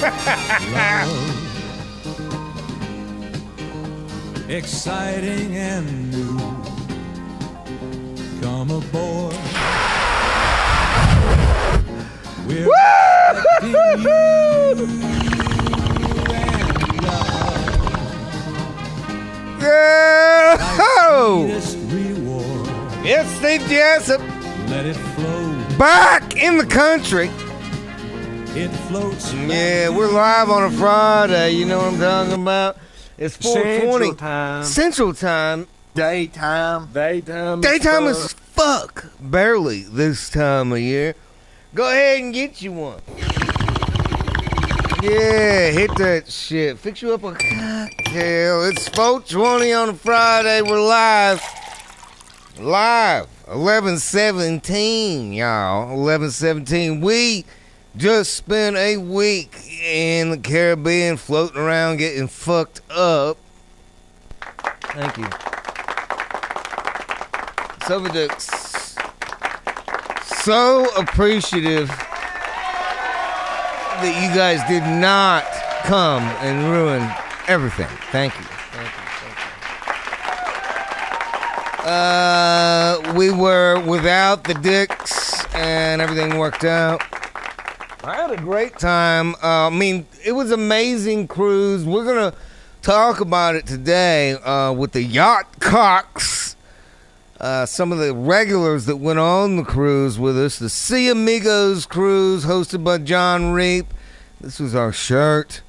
Love, exciting and new. Come aboard. We're expecting you and love. Yeah! Reward. It's Steve Jessup. Let it flow. Back in the country. It floats. Yeah, we're live on a Friday. You know what I'm talking about? It's 4:20 Central Time. Daytime As fuck. Barely this time of year. Go ahead and get you one. Yeah, hit that shit. Fix you up a cocktail. It's 4:20 on a Friday. We're live. 11/17, y'all. 11/17. We just spent a week in the Caribbean floating around getting fucked up. Thank you. So appreciative that you guys did not come and ruin everything. Thank you. We were without the dicks and everything worked out. I had a great time. It was an amazing cruise. We're going to talk about it today with the Yacht cocks. Some of the regulars that went on the cruise with us. The Sea Amigos cruise hosted by John Reap. This was our shirt.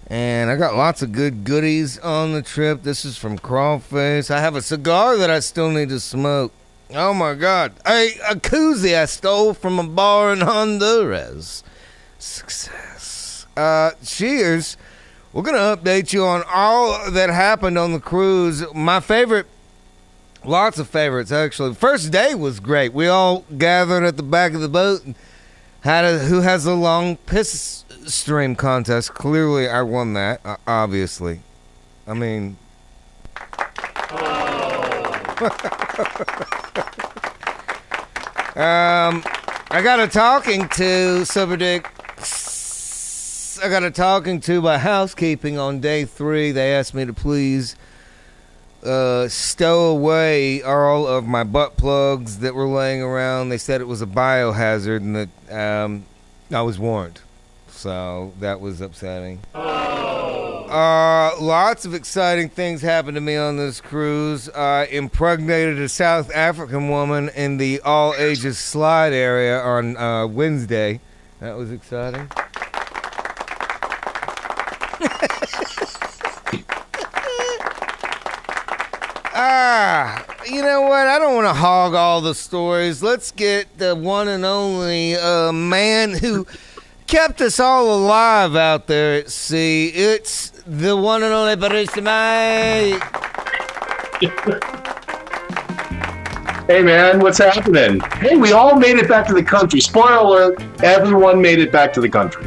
And I got lots of good goodies on the trip. This is from Crawlface. I have a cigar that I still need to smoke. Oh my God. A koozie I stole from a bar in Honduras. Success. Cheers. We're going to update you on all that happened on the cruise. My favorite, lots of favorites actually. First day was great. We all gathered at the back of the boat and had who has the long piss stream contest. Clearly I won that, obviously. I mean... I got a talking to Silverdick. I got a talking to by housekeeping on day 3. They asked me to please stow away all of my butt plugs that were laying around. They said it was a biohazard and that I was warned. So that was upsetting. Lots of exciting things happened to me on this cruise. I impregnated a South African woman in the all-ages slide area on Wednesday. That was exciting. You know what? I don't want to hog all the stories. Let's get the one and only man who kept us all alive out there at sea. It's the one and only Barista Mike. Hey man, what's happening? Hey, we all made it back to the country. Spoiler alert, everyone made it back to the country.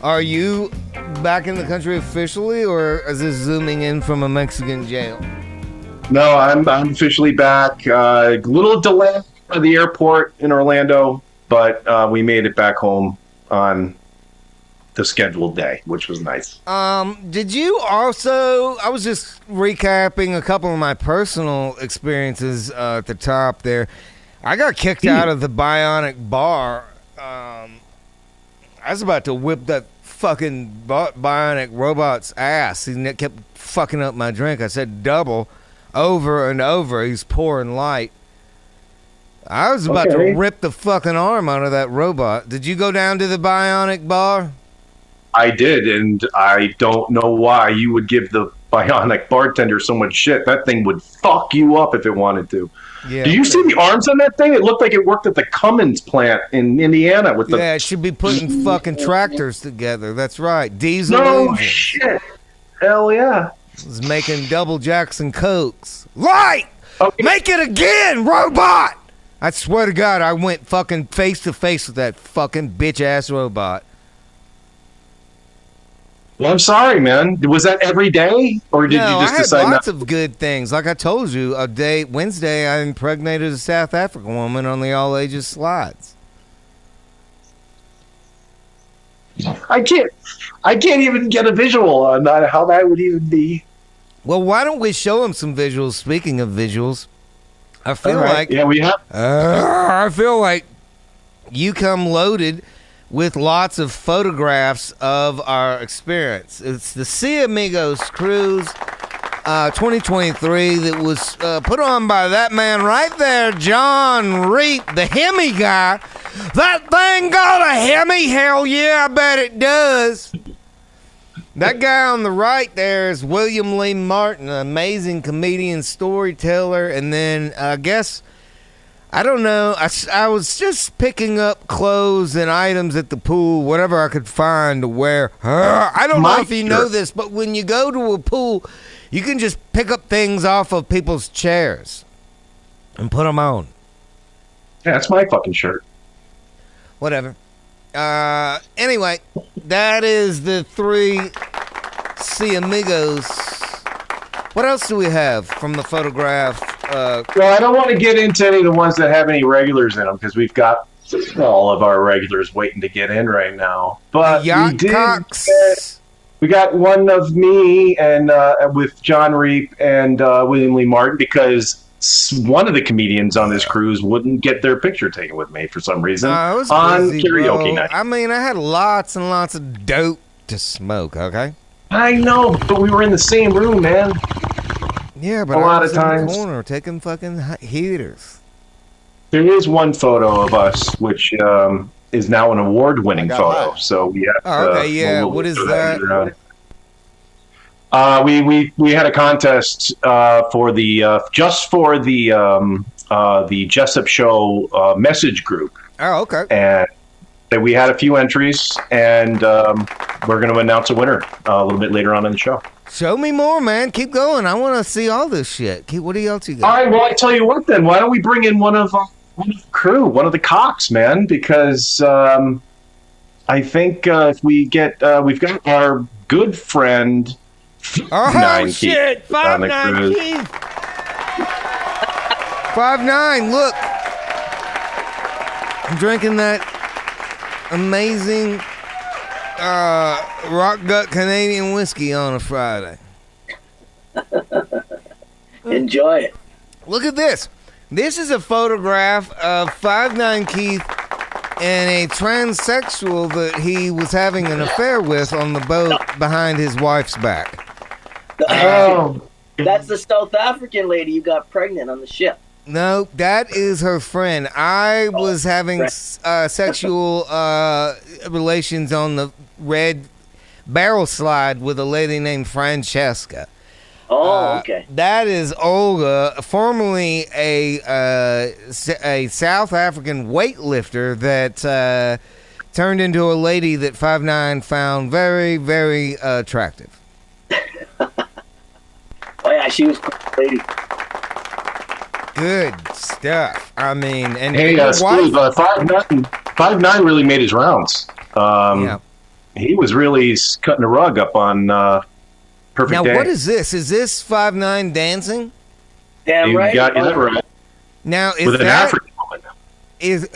Are you back in the country officially, or is this zooming in from a Mexican jail? No, I'm officially back. A little delay at the airport in Orlando, but we made it back home on the scheduled day, which was nice. Did you also... I was just recapping a couple of my personal experiences at the top there. I got kicked out of the Bionic bar. I was about to whip that fucking Bionic robot's ass. He kept fucking up my drink. I said double over and over. He's pouring light. I was about to rip the fucking arm out of that robot. Did you go down to the Bionic bar? I did, and I don't know why you would give the Bionic bartender so much shit. That thing would fuck you up if it wanted to. Yeah. Did you see the arms on that thing? It looked like it worked at the Cummins plant in Indiana. With the... Yeah, it should be putting fucking tractors together. That's right. Diesel No engines. shit. Hell yeah. It was making double Jackson Cokes. Light! Okay. Make it again, robot! I swear to God, I went fucking face to face with that fucking bitch-ass robot. Well, I'm sorry, man. Was that every day, or did you just decide? I had lots of good things. Like I told you, Wednesday, I impregnated a South African woman on the all-ages slides. I can't even get a visual on how that would even be. Well, why don't we show them some visuals? Speaking of visuals, I feel like we have. I feel like you come loaded with lots of photographs of our experience. It's the Sea Amigos Cruise 2023 that was put on by that man right there, John Reap, the Hemi guy. That thing got a Hemi? Hell yeah, I bet it does. That guy on the right there is William Lee Martin, an amazing comedian, storyteller, and then I guess, I don't know, I was just picking up clothes and items at the pool, whatever I could find to wear. I don't know if you know this, but when you go to a pool, you can just pick up things off of people's chairs and put them on. Yeah, that's my fucking shirt. Whatever. Anyway, that is the 3 Sea Amigos. What else do we have from the photograph? Well, I don't want to get into any of the ones that have any regulars in them because we've got all of our regulars waiting to get in right now. But Yacht we got one of me and with John Reap and William Lee Martin because one of the comedians on this cruise wouldn't get their picture taken with me for some reason on karaoke night. I mean, I had lots and lots of dope to smoke, okay? I know, but we were in the same room, man. Yeah, but a lot of times in the corner taking fucking heaters. There is one photo of us, which is now an award-winning photo. So we have. Okay, yeah. What is that? We had a contest for the the Jessup show message group. Oh, okay. And we had a few entries, and we're going to announce a winner a little bit later on in the show. Show me more, man. Keep going. I want to see all this shit. What else you got? All right. Well, I tell you what. Then why don't we bring in one of the crew, one of the cocks, man? Because I think if we get, we've got our good friend. Oh shit! 5'9" Keith. 5'9". Look, I'm drinking that amazing rock gut Canadian whiskey on a Friday. Enjoy it. Look at this. This is a photograph of 5'9" Keith and a transsexual that he was having an affair with on the boat behind his wife's back. That's the South African lady you got pregnant on the ship. No, that is her friend. I was having sexual relations on the red barrel slide with a lady named Francesca. Oh, okay. That is Olga, formerly a South African weightlifter that turned into a lady that 5'9" found very, very attractive. Oh yeah, she was a cool lady. Good stuff. I mean, and hey, Steve, 5'9" really made his rounds. Yeah. He was really cutting the rug up on Perfect now, Day. What is this? Is this 5'9" dancing? Damn right. You got that right. Now, is with an African woman.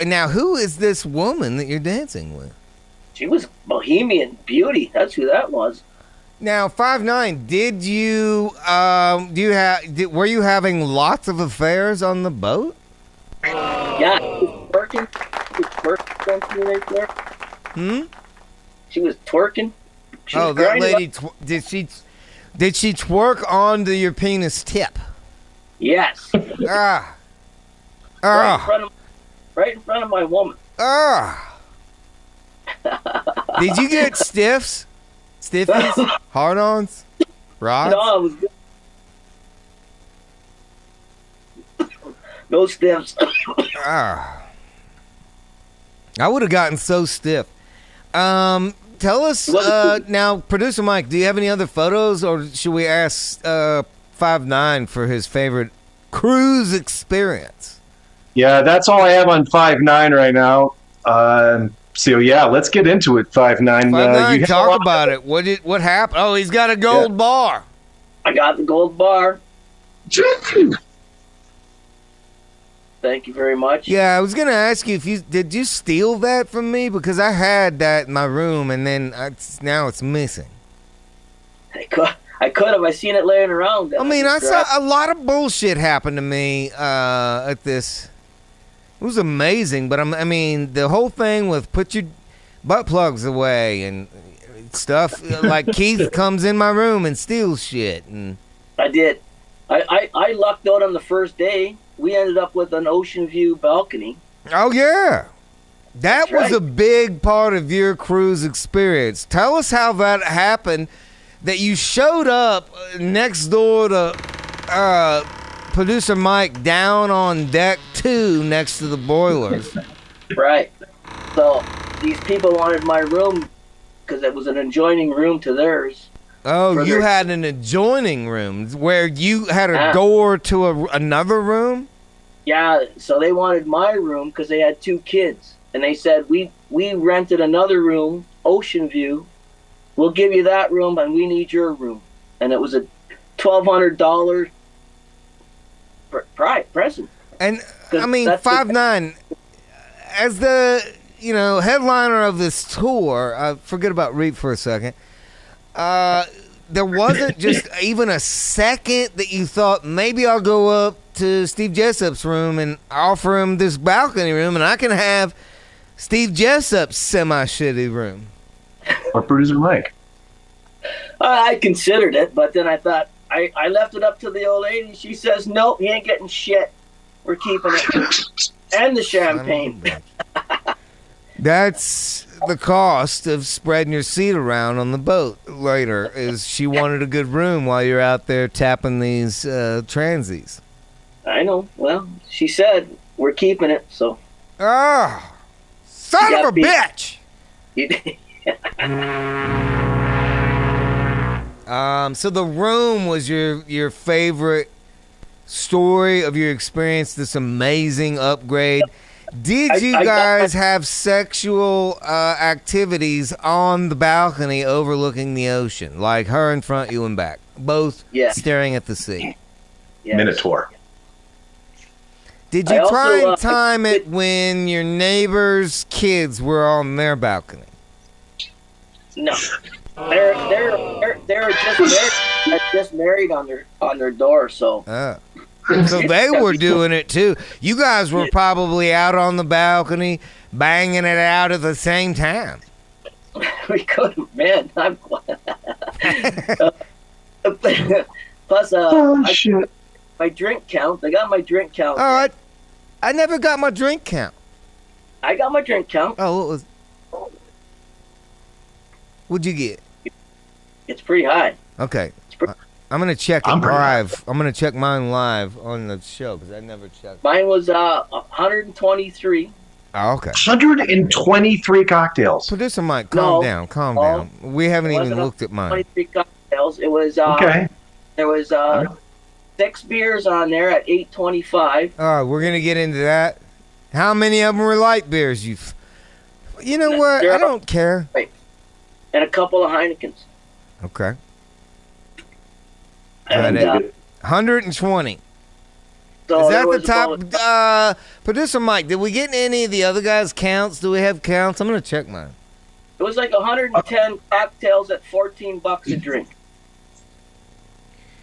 Now, who is this woman that you're dancing with? She was Bohemian Beauty. That's who that was. Now, 5'9", did you were you having lots of affairs on the boat? Yeah, she was twerking. She was twerking right there. She was twerking. That lady, did she twerk onto your penis tip? Yes. Right in front of my woman. Did you get stiffs? Stiffies? Hard-ons? Rods? No, I was good. No stiffs. I would have gotten so stiff. Tell us, now, Producer Mike, do you have any other photos, or should we ask 5'9" for his favorite cruise experience? Yeah, that's all I have on 5'9" right now. So yeah, let's get into it. 5'9". 5'9", talk about it. What happened? Oh, he's got a gold bar. I got the gold bar. Thank you very much. Yeah, I was gonna ask you if did you steal that from me, because I had that in my room and then now it's missing. I could have. I seen it laying around. I mean, I saw a lot of bullshit happen to me at this. It was amazing, but I mean, the whole thing with put your butt plugs away and stuff. Like Keith comes in my room and steals shit. And I did. I lucked out on the first day. We ended up with an ocean view balcony. Oh yeah, that That's was right. a big part of your cruise experience. Tell us how that happened. That you showed up next door to producer Mike down on deck 2 next to the boilers. Right. So these people wanted my room because it was an adjoining room to theirs. Oh, you had an adjoining room where you had a door to another room? Yeah, so they wanted my room because they had 2 kids. And they said, we rented another room, ocean view. We'll give you that room, and we need your room. And it was a $1,200 present. And, I mean, 5'9", as the, headliner of this tour, forget about Reap for a second, there wasn't just even a second that you thought, maybe I'll go up to Steve Jessup's room and offer him this balcony room, and I can have Steve Jessup's semi-shitty room. Or producer Mike. I considered it, but then I thought, I left it up to the old lady. She says, nope, he ain't getting shit. We're keeping it. And the champagne. That's the cost of spreading your seat around on the boat later, is she wanted a good room while you're out there tapping these transies. I know. Well, she said, we're keeping it, so. Ah, son of a bitch! So the room was your favorite story of your experience, this amazing upgrade. Did you guys have sexual activities on the balcony overlooking the ocean? Like her in front, you in back, both staring at the sea? Yes. Minotaur. Did you try and time it when your neighbor's kids were on their balcony? No. They're just married on their door, so. So they were doing it too. You guys were probably out on the balcony banging it out at the same time. We could have, man. I'm plus, Shit. my drink count. I got my drink count. All right. I never got my drink count. I got my drink count. Oh, what was? What'd you get? It's pretty high. Okay. I'm gonna check it live. I'm gonna check mine live on the show because I never checked. Mine was 123. Oh, okay. 123 cocktails. Producer Mike, calm down. We haven't even looked at mine. 23 cocktails. It was Okay. There was 6 beers on there at $8.25. All right, we're gonna get into that. How many of them were light beers? You know what? I don't care. And a couple of Heinekens. Okay. And, 120. so Is there that was the top? Producer Mike, did we get any of the other guys' counts? Do we have counts? I'm gonna check mine. It was like 110 cocktails at $14 a drink.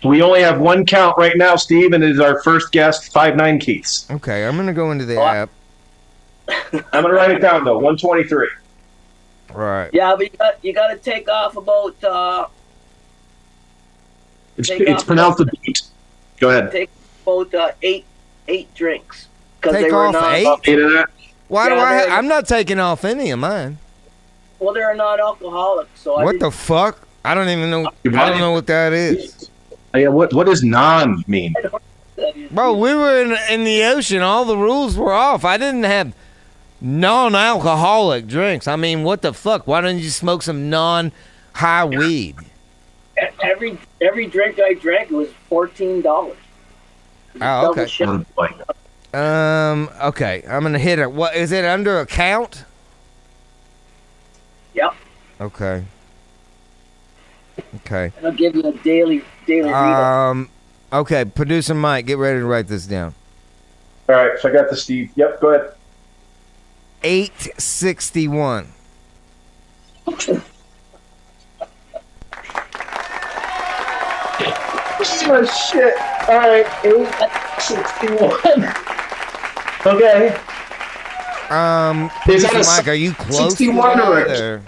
We only have one count right now, Steve, and it is our first guest, 5'9" Keiths. Okay, I'm gonna go into the app. I'm gonna write it down though. 123. Right. Yeah, but you got to take off about. It's pronounced a beat. Go ahead. Take about eight drinks because Take they were off not. 8? Why do Yeah, I'm not taking off any of mine. Well, they're not alcoholic, so What the fuck? I don't even know. I don't know what that is. Yeah, what does non mean? Bro, we were in the ocean. All the rules were off. I didn't have non-alcoholic drinks. I mean, what the fuck? Why don't you smoke some non-high weed? Every drink I drank was $14. Oh, okay. Oh, boy. Okay. I'm gonna hit it. What is it under a count? Yep. Okay. Okay. And I'll give you a daily readout. Okay, producer Mike, get ready to write this down. All right, so I got the Steve. Yep, go ahead. 861. Oh, shit. All right, 861. Okay. Mike, are you close to 61 that?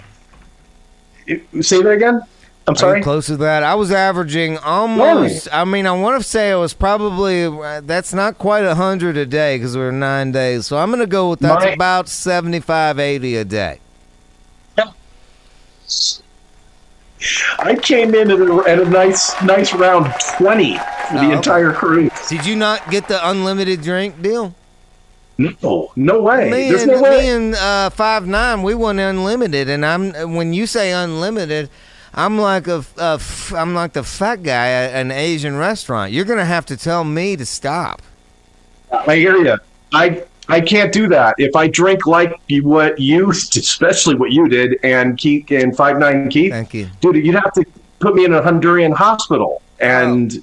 Say that again? I'm Are sorry? you close to that? I was averaging almost, I mean, I want to say it was probably, that's not quite 100 a day because we were 9 days. So I'm going to go with that's about 75, 80 a day. I came in at a nice round 20 for the entire cruise. Did you not get the unlimited drink deal? No way. There's no way. Me and 5'9", we went unlimited, and when you say unlimited, I'm like the fat guy at an Asian restaurant. You're gonna have to tell me to stop. I hear you. I can't do that. If I drink like what you, especially what you did, and Keith and 5'9" Keith, thank you, dude. You'd have to put me in a Honduran hospital, and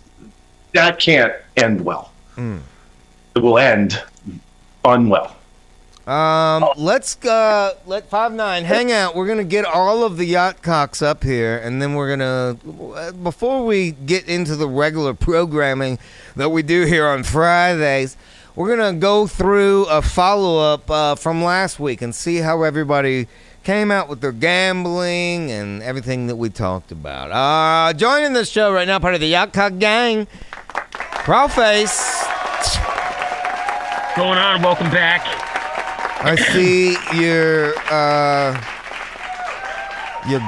that can't end well. It will end unwell. Let's let 5'9" hang out. We're gonna get all of the yacht cocks up here, and then we're gonna, before we get into the regular programming that we do here on Fridays, we're gonna go through a follow-up from last week and see how everybody came out with their gambling and everything that we talked about. Joining the show right now, part of the Yacht Cock Gang, Crawface. Going on? Welcome back. I see your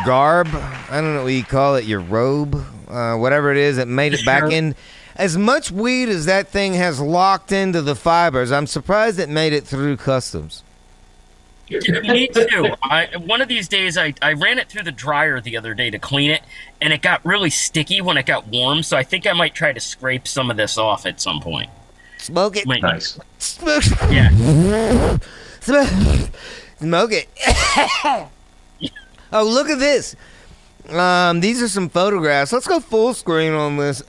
garb. I don't know what you call it. Your robe, whatever it is, that made it back in. As much weed as that thing has locked into the fibers, I'm surprised it made it through customs. Me too. One of these days, I ran it through the dryer the other day to clean it, and it got really sticky when it got warm. So I think I might try to scrape some of this off at some point. Smoke it. Nice. Yeah. Smoke it. Oh, look at this. These are some photographs. Let's go full screen on this.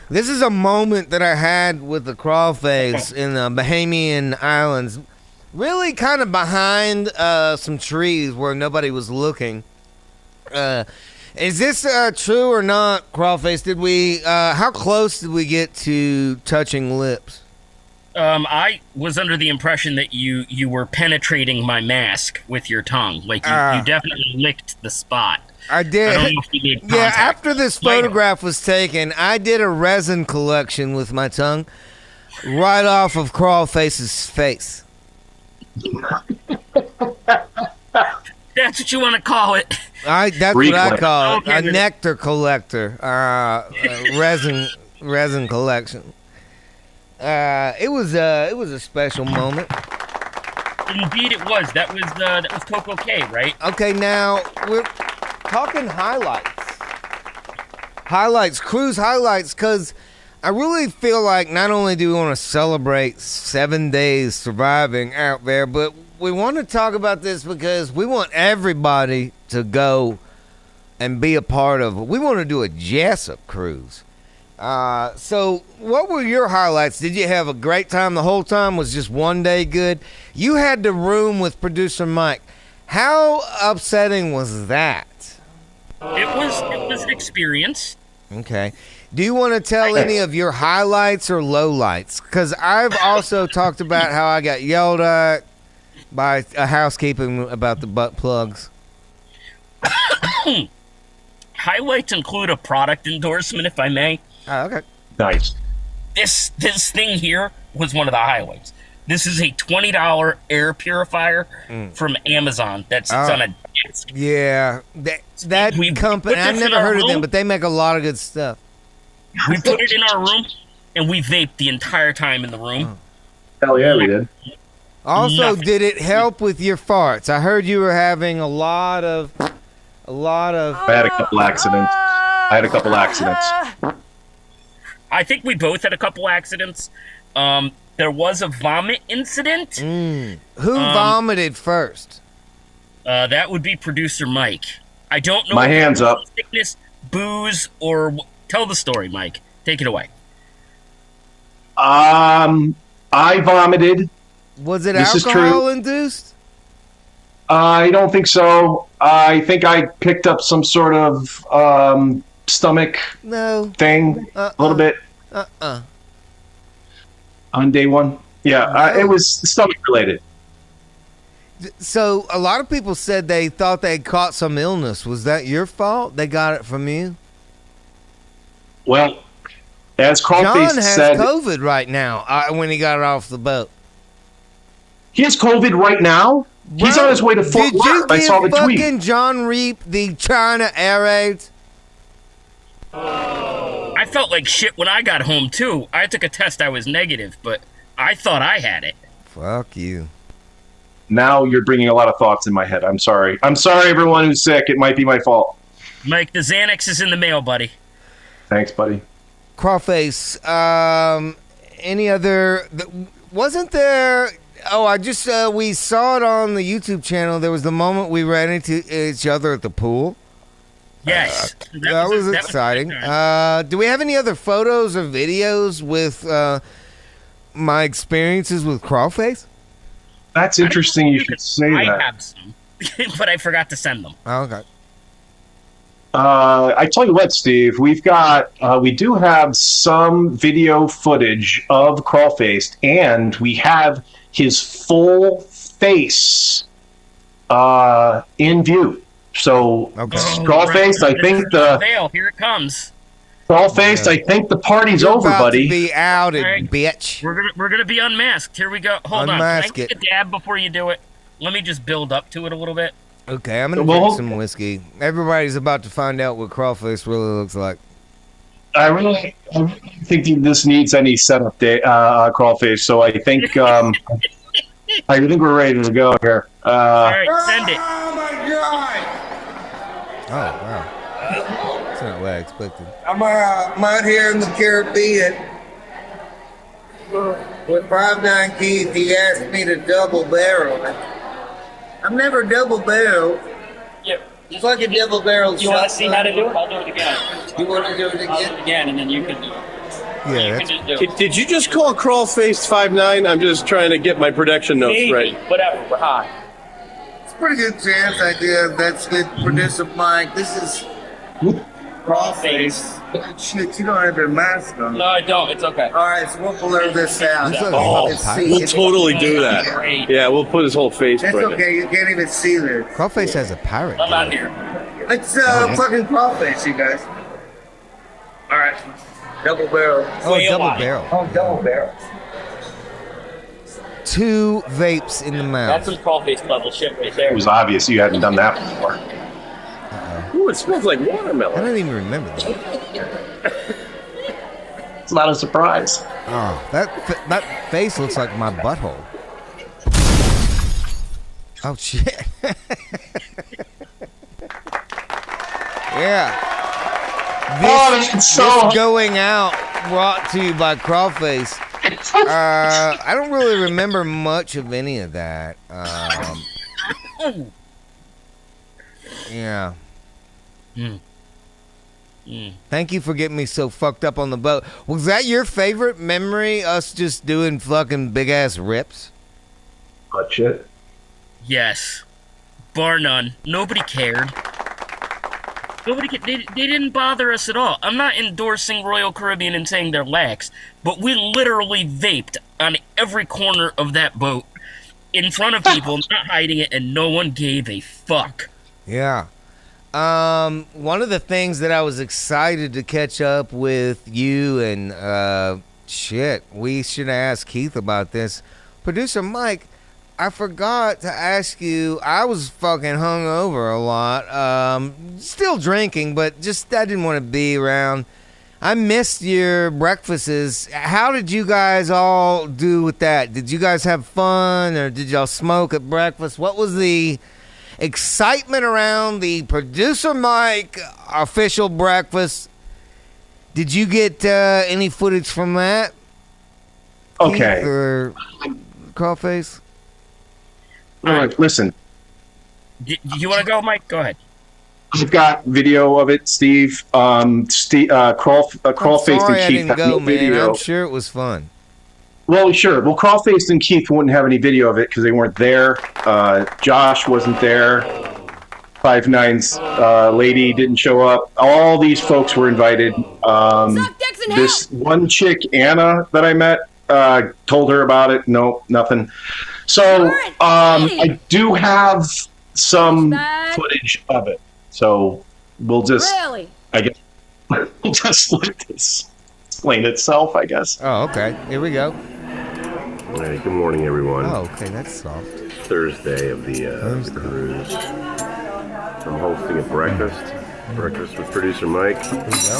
This is a moment that I had with the Crawface in the Bahamian Islands. Really kind of behind some trees where nobody was looking. Is this true or not, Crawface? Did we? How close did we get to touching lips? I was under the impression that you were penetrating my mask with your tongue. Like you definitely licked the spot. I did. I don't know if you made contact. Yeah, after this photograph was taken, I did a resin collection with my tongue right off of Crawface's face. That's what you want to call it. That's what I call it. A nectar collector. Resin collection. It was a special moment. Indeed, it was. That was Coco K, right? Okay, now we're talking highlights, cruise highlights, because I really feel like not only do we want to celebrate 7 days surviving out there, but we want to talk about this because we want everybody to go and be a part of it. We want to do a Jessup cruise. So what were your highlights? Did you have a great time the whole time? Was just 1 day good? You had the room with producer Mike. How upsetting was that? It was an experience. Okay. Do you want to tell any of your highlights or lowlights? Because I've also talked about how I got yelled at by a housekeeping about the butt plugs. Highlights include a product endorsement, if I may. Oh, okay. Nice. This thing here was one of the highlights. This is a $20 air purifier from Amazon that sits on a desk. Yeah. That company, I've never heard of them, but they make a lot of good stuff. We put it in our room, and we vaped the entire time in the room. Hell yeah, we did. Also, did it help with your farts? I heard you were having a lot of. I had a couple accidents. I think we both had a couple accidents. There was a vomit incident. Who vomited first? That would be producer Mike. I don't know. My hands up. Sickness, booze, or tell the story, Mike. Take it away. I vomited. Was it This is alcohol true. induced? I don't think so. I think I picked up some sort of stomach thing a little bit on day one. Yeah, it was stomach related. So a lot of people said they thought they caught some illness. Was that your fault? They got it from you? Well, as John Crawlface has said, COVID right now when he got off the boat. he has COVID right now. He's on his way to Fort Worth. I saw the tweet. Did you give John Reap the China air raids? I felt like shit when I got home, too. I took a test. I was negative, but I thought I had it. Fuck you. Now you're bringing a lot of thoughts in my head. I'm sorry. I'm sorry, everyone who's sick. It might be my fault. Mike, the Xanax is in the mail, buddy. Thanks, buddy. Crawface, any other... Wasn't there... Oh, we saw it on the YouTube channel. There was the moment we ran into each other at the pool. Yes. That was exciting. Do we have any other photos or videos with my experiences with Crawface? That's interesting you should say that. I have some, but I forgot to send them. Oh, okay. I tell you what, Steve, we do have some video footage of Crawface, and we have his full face in view. So, Crawface, I think veil, here it comes. Crawface, I think the party's You're over, about buddy. To be outed, right. bitch. We're gonna be unmasked. Here we go. Hold Unmask on. Can I take a dab before you do it? Let me just build up to it a little bit. Okay, I'm gonna drink some whiskey. Everybody's about to find out what Crawface really looks like. I really think this needs any setup, Crawface. So I think I think we're ready to go here. All right, send it. Oh my god! Oh wow. That's not what I expected. I'm out here in the Caribbean with 5'9" Keith. He asked me to double barrel it. I've never double barreled. Yep. Just like a double barrel. You want to see how to do it? I'll do it again. You want to do it I'll do again? it again, and then you can do it. Yeah, You that's can just do it. Did you just call Crawlface 5'9"? I'm just trying to get my production notes Maybe. right. Whatever. We're hot. a pretty good chance I do. That's good producer Mike. This is Crawface. Shit, you don't have your mask on. No, I don't. It's okay. All right, so we'll blur this out. We'll totally do that. Great. Yeah, we'll put his whole face That's right in. okay, you can't even see this. Crawface has a pirate. I'm out here. It's fucking Crawface, you guys. All right, double barrel. Oh, Wait a double while. barrel. Oh, double barrel. 2 vapes in the mouth. That's some Crawlface level shit right there. It was obvious you hadn't done that before. Ooh, it smells like I watermelon. don't even remember that. It's not a surprise. Oh, that face looks like my butthole. Oh shit. Yeah. This going out brought to you by Crawface. I don't really remember much of any of that. Yeah. Thank you for getting me so fucked up on the boat. Was that your favorite memory? Us just doing fucking big ass rips? But shit. Yes. Bar none. Nobody cared. They didn't bother us at all. I'm not endorsing Royal Caribbean and saying they're lax, but we literally vaped on every corner of that boat in front of people, not hiding it, and no one gave a fuck. Yeah. One of the things that I was excited to catch up with you and shit, we should ask Keith about this. Producer Mike, I forgot to ask you. I was fucking hungover a lot. Still drinking, but just I didn't want to be around. I missed your breakfasts. How did you guys all do with that? Did you guys have fun, or did y'all smoke at breakfast? What was the excitement around the Producer Mike official breakfast? Did you get any footage from that? Okay. Keith or Crawface? All right, listen. You want to go, Mike? Go ahead. I've got video of it, Steve. Crawlface Sorry, and I Keith didn't have go, no man. video. I'm sure it was fun. Well, sure. Well, Crawlface and Keith wouldn't have any video of it because they weren't there. Josh wasn't there. 5'9's lady didn't show up. All these folks were invited. This one chick, Anna, that I met, told her about it. No, nothing. So I do have some footage of it. So we'll just, I guess, we'll just let this explain itself, I guess. Oh, okay. Here we go. All right, good morning, everyone. Oh, okay, that's soft. Thursday of the cruise. I'm hosting a breakfast with producer Mike. There you go.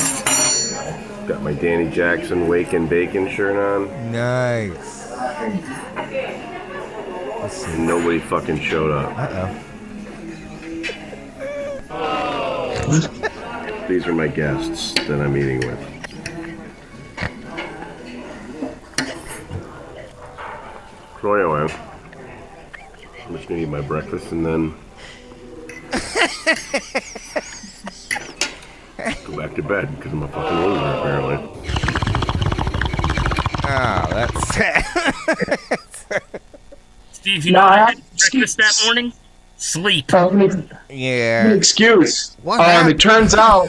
Got my Danny Jackson Wake and Bacon shirt on. Nice. And nobody fucking showed up. Uh-oh. These are my guests that I'm eating with. So anyway, I'm just gonna eat my breakfast and then go back to bed because I'm a fucking loser apparently. Oh, that's sad. Steve, you know what I had breakfast that morning? Sleep. Yeah. Excuse. What it turns out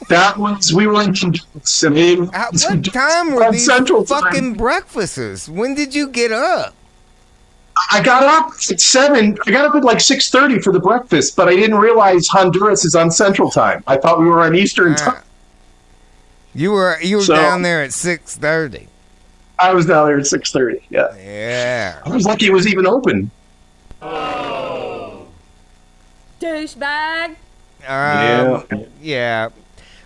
that was we were in conjunction. At what time were these fucking breakfasts? When did you get up? I got up at 7. I got up at like 6:30 for the breakfast, but I didn't realize Honduras is on Central Time. I thought we were on Eastern Time. You were down there at 6:30. I was down there at 6:30. Yeah. Yeah. I was lucky it was even open. Douchebag. Yeah.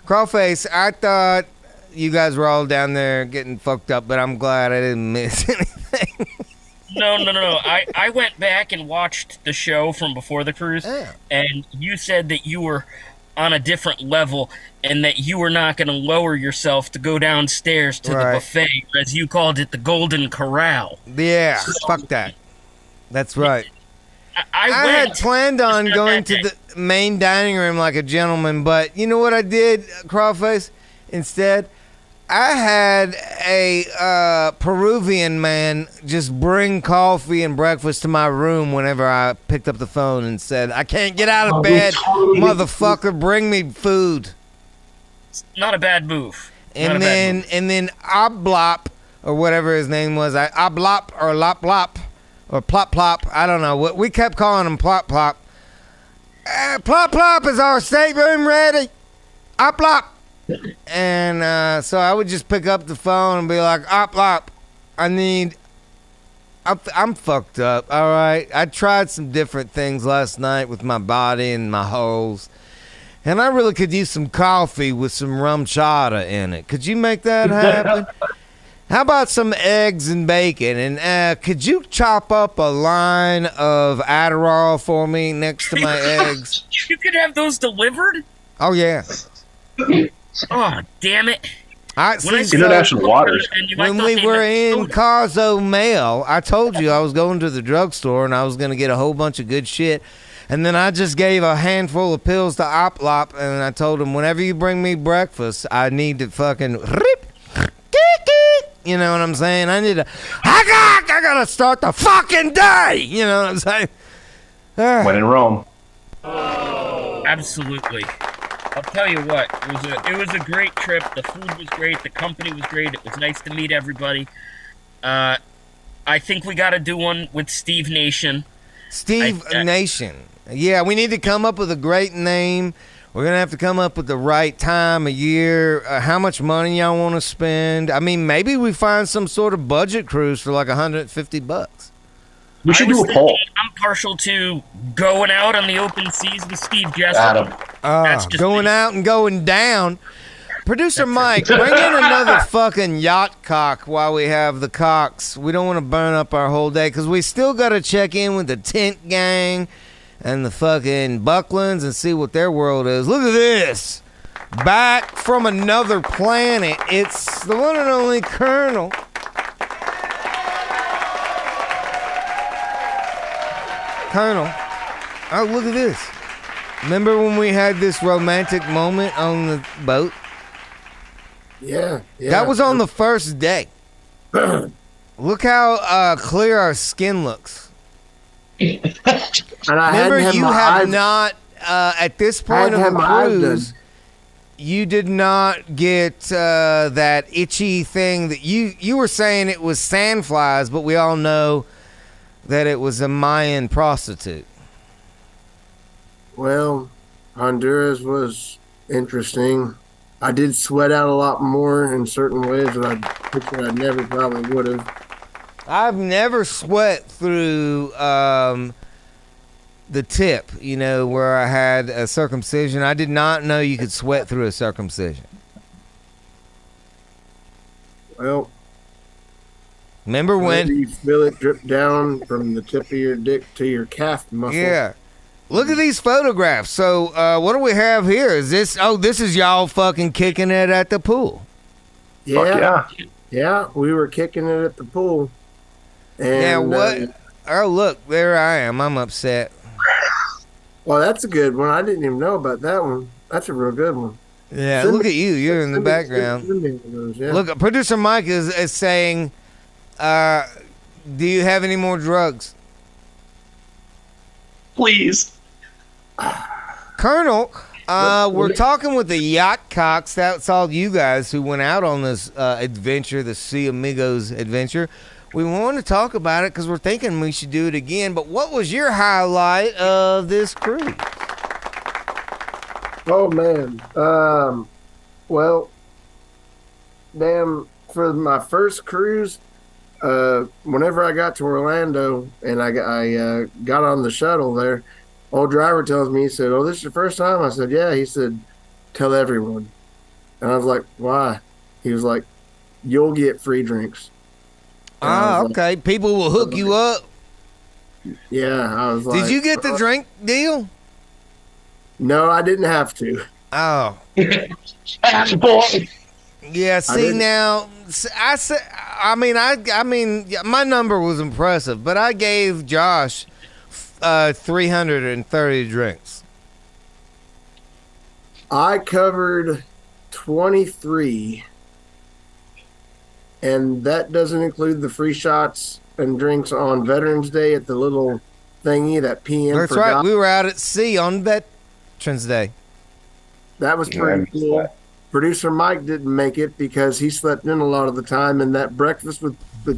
Crawlface, I thought you guys were all down there getting fucked up, but I'm glad I didn't miss anything. No. I went back and watched the show from before the cruise, and you said that you were on a different level and that you were not going to lower yourself to go downstairs to the buffet, or as you called it, the Golden Corral. Yeah, fuck that. That's right. I had planned on going to the main dining room like a gentleman, but you know what I did, Crawlface? Instead, I had a Peruvian man just bring coffee and breakfast to my room whenever I picked up the phone and said, I can't get out of bed, motherfucker, bring me food. It's not a bad move. And then Oblop, or whatever his name was, Oblop or Lop Lop, or Plop Plop, I don't know. We kept calling him Plop Plop. Plop Plop, is our stateroom ready? Oblop. And so I would just pick up the phone and be like, Oblop, I'm fucked up, all right? I tried some different things last night with my body and my holes, and I really could use some coffee with some rum chata in it. Could you make that happen? How about some eggs and bacon? And could you chop up a line of Adderall for me next to my eggs? You could have those delivered? Oh, yeah. Oh, damn it. International waters. When we were in Cozumel, I told you I was going to the drugstore and I was going to get a whole bunch of good shit. And then I just gave a handful of pills to Oplop, and I told him, whenever you bring me breakfast, I need to fucking... You know what I'm saying? I gotta start the fucking day. You know what I'm saying? When in Rome. Absolutely. I'll tell you what, it was a great trip. The food was great. The company was great. It was nice to meet everybody. I think we got to do one with Steve Nation. Steve Nation. Yeah, we need to come up with a great name. We're going to have to come up with the right time of year, how much money y'all want to spend. I mean, maybe we find some sort of budget cruise for like $150. We should do a poll. I'm partial to going out on the open seas with Steve Jessup. Going out and going down. Producer Mike, bring in another fucking yacht cock while we have the cocks. We don't want to burn up our whole day because we still got to check in with the tent gang and the fucking Bucklands and see what their world is. Look at this. Back from another planet. It's the one and only Colonel. Colonel. Oh, look at this. Remember when we had this romantic moment on the boat? Yeah. That was on the first day. Look how clear our skin looks. And I Remember, hadn't had you my have eyes- not, at this I point of hadn't the had my eyes cruise, done. you did not get that itchy thing that you were saying it was sandflies, but we all know that it was a Mayan prostitute. Well, Honduras was interesting. I did sweat out a lot more in certain ways that I never probably would have. I've never sweat through the tip, where I had a circumcision. I did not know you could sweat through a circumcision. Well, remember when you feel it drip down from the tip of your dick to your calf muscle? Yeah. Look at these photographs. So, what do we have here? Is this? Oh, this is y'all fucking kicking it at the pool. Yeah. Yeah, we were kicking it at the pool. And, Yeah. What? Oh, look, there I am. I'm upset. Well, that's a good one. I didn't even know about that one. That's a real good one. Yeah. Look at you. You're in the background. Yeah. Look, producer Mike is saying, "Do you have any more drugs?" Please. Colonel, we're talking with the Yacht Cocks. That's all you guys who went out on this adventure, the Sea Amigos adventure. We want to talk about it because we're thinking we should do it again. But what was your highlight of this cruise? Oh, man. Well, damn, for my first cruise, whenever I got to Orlando and I got on the shuttle there, old driver tells me, he said, "Oh, this is your first time?" I said, "Yeah." He said, "Tell everyone." And I was like, "Why?" He was like, "You'll get free drinks." And I was Okay. People will hook you up. Yeah, I was like, Did you get the drink deal? No, I didn't have to. Oh. Boy. Yeah, see now, I mean, my number was impressive, but I gave Josh 330 drinks. I covered 23, and that doesn't include the free shots and drinks on Veterans Day at the little thingy that PM. That's right. We were out at sea on Veterans Day. That was pretty cool. Producer Mike didn't make it because he slept in a lot of the time, and that breakfast with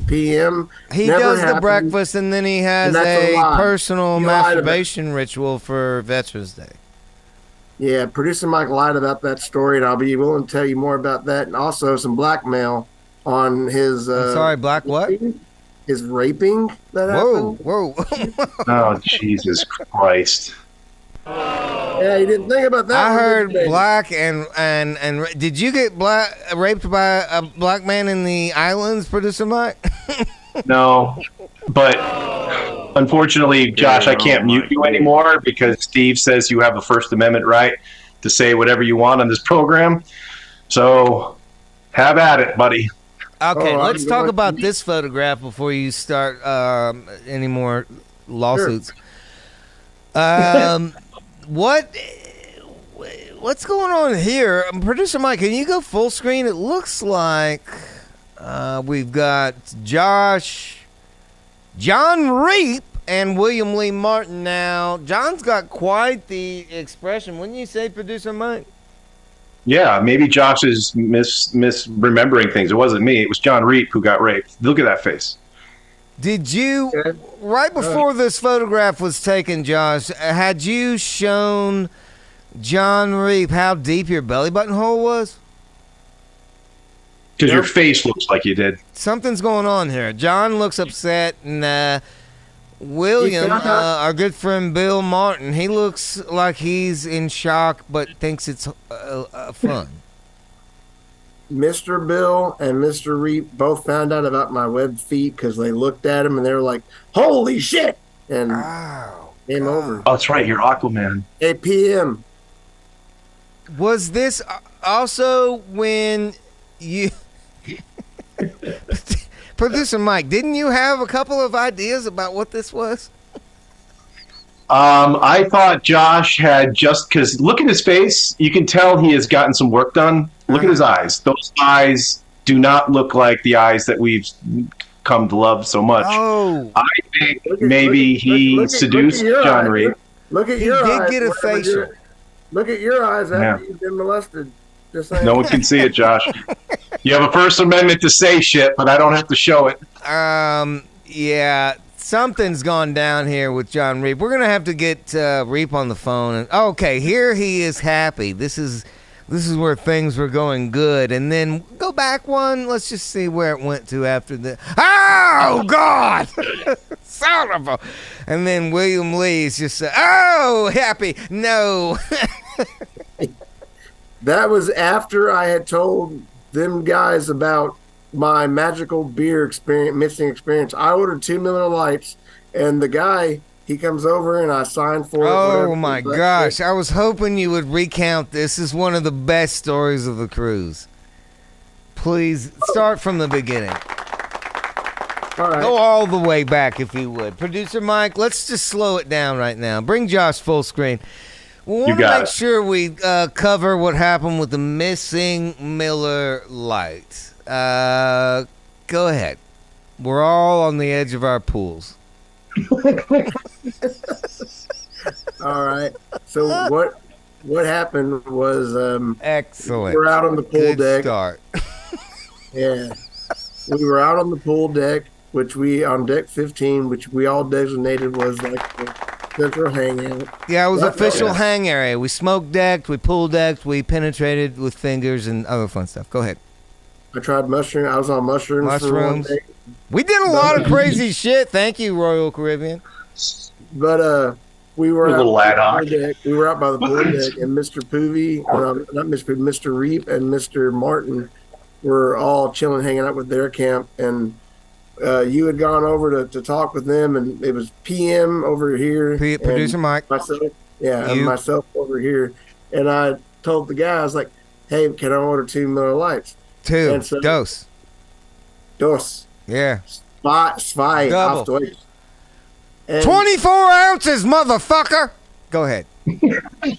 PM. He never does the happened. breakfast, and then he has And that's a a lie. personal He lied about- masturbation ritual for Veterans Day. Yeah, producer Mike lied about that story, and I'll be willing to tell you more about that, and also some blackmail on his. I'm sorry, black what? His raping that happened. Whoa. Oh, Jesus Christ. Yeah, you didn't think about that. I one, heard did you? black and did you get raped by a black man in the islands, producer Mike? No, but unfortunately, Josh, I can't mute you anymore because Steve says you have a First Amendment right to say whatever you want on this program. So have at it, buddy. Okay, Oh, let's I'm talk going- about this photograph before you start any more lawsuits. What's going on here? Producer Mike, can you go full screen? It looks like we've got John Reap, and William Lee Martin. Now, John's got quite the expression. Wouldn't you say, Producer Mike? Yeah, maybe Josh is misremembering things. It wasn't me. It was John Reap who got raped. Look at that face. Did you, right before this photograph was taken, Josh, had you shown John Reap how deep your belly button hole was? Because your face looks like you did. Something's going on here. John looks upset, and William, our good friend Bill Martin, he looks like he's in shock but thinks it's fun. Mr. Bill and Mr. Reap both found out about my web feet because they looked at him and they were like, "Holy shit!" and came over. Oh, that's right. You're Aquaman. Hey, PM. Was this also when you... Producer Mike, didn't you have a couple of ideas about what this was? I thought Josh had because look at his face. You can tell he has gotten some work done. Look at his eyes. Those eyes do not look like the eyes that we've come to love so much. Oh, I think maybe he seduced John Reed. Look at he your did eyes. get a facial. Look at your eyes after you've been molested. Just saying. No one can see it, Josh. You have a First Amendment to say shit, but I don't have to show it. Yeah, something's gone down here with John Reap. We're gonna have to get Reap on the phone. And okay, here he is happy. This is where things were going good, and then go back one. Let's just see where it went to after the. Oh God, son of a! And then William Lee is just oh happy. No. That was after I had told them guys about my magical beer experience, mixing experience. I ordered 2 Miller Lights, and the guy, he comes over and I signed for it. Oh my gosh! I was hoping you would recount this. This is one of the best stories of the cruise. Please start from the beginning. All right. Go all the way back if you would. Producer Mike, let's just slow it down right now. Bring Josh full screen. We want to make sure we cover what happened with the missing Miller Lights. Go ahead. We're all on the edge of our pools. All right. So what happened was excellent. We were out on the pool deck. Start. Yeah. We were out on the pool deck, which on deck 15, which we all designated was like the central hangout. Yeah, it was official hang area. We smoke decked, we pool decked, we penetrated with fingers and other fun stuff. Go ahead. I tried mushroom. I was on mushrooms. For one day. We did a lot of crazy shit. Thank you, Royal Caribbean. But we were out we were out by the pool deck, and Mr. Poovy, not Mr. Reap and Mr. Martin were all chilling, hanging out with their camp, and you had gone over to talk with them, and it was PM over here. Producer Mike. Myself, and myself over here. And I told the guy, I was like, hey, can I order 2 Miller Lights? 2. So, Dos. Zwei. Yeah. Double. 24 ounces, motherfucker. Go ahead.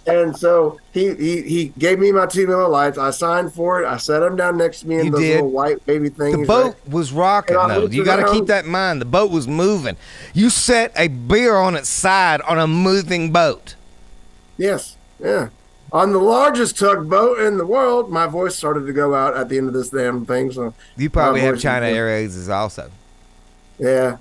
And so he gave me my 2 Miller Lights. I signed for it. I set them down next to me in those little white baby things. The boat was rocking, though. You got to keep that in mind. The boat was moving. You set a beer on its side on a moving boat. Yes. Yeah. On the largest tugboat in the world, my voice started to go out at the end of this damn thing. So you probably have China Airways also. Yeah.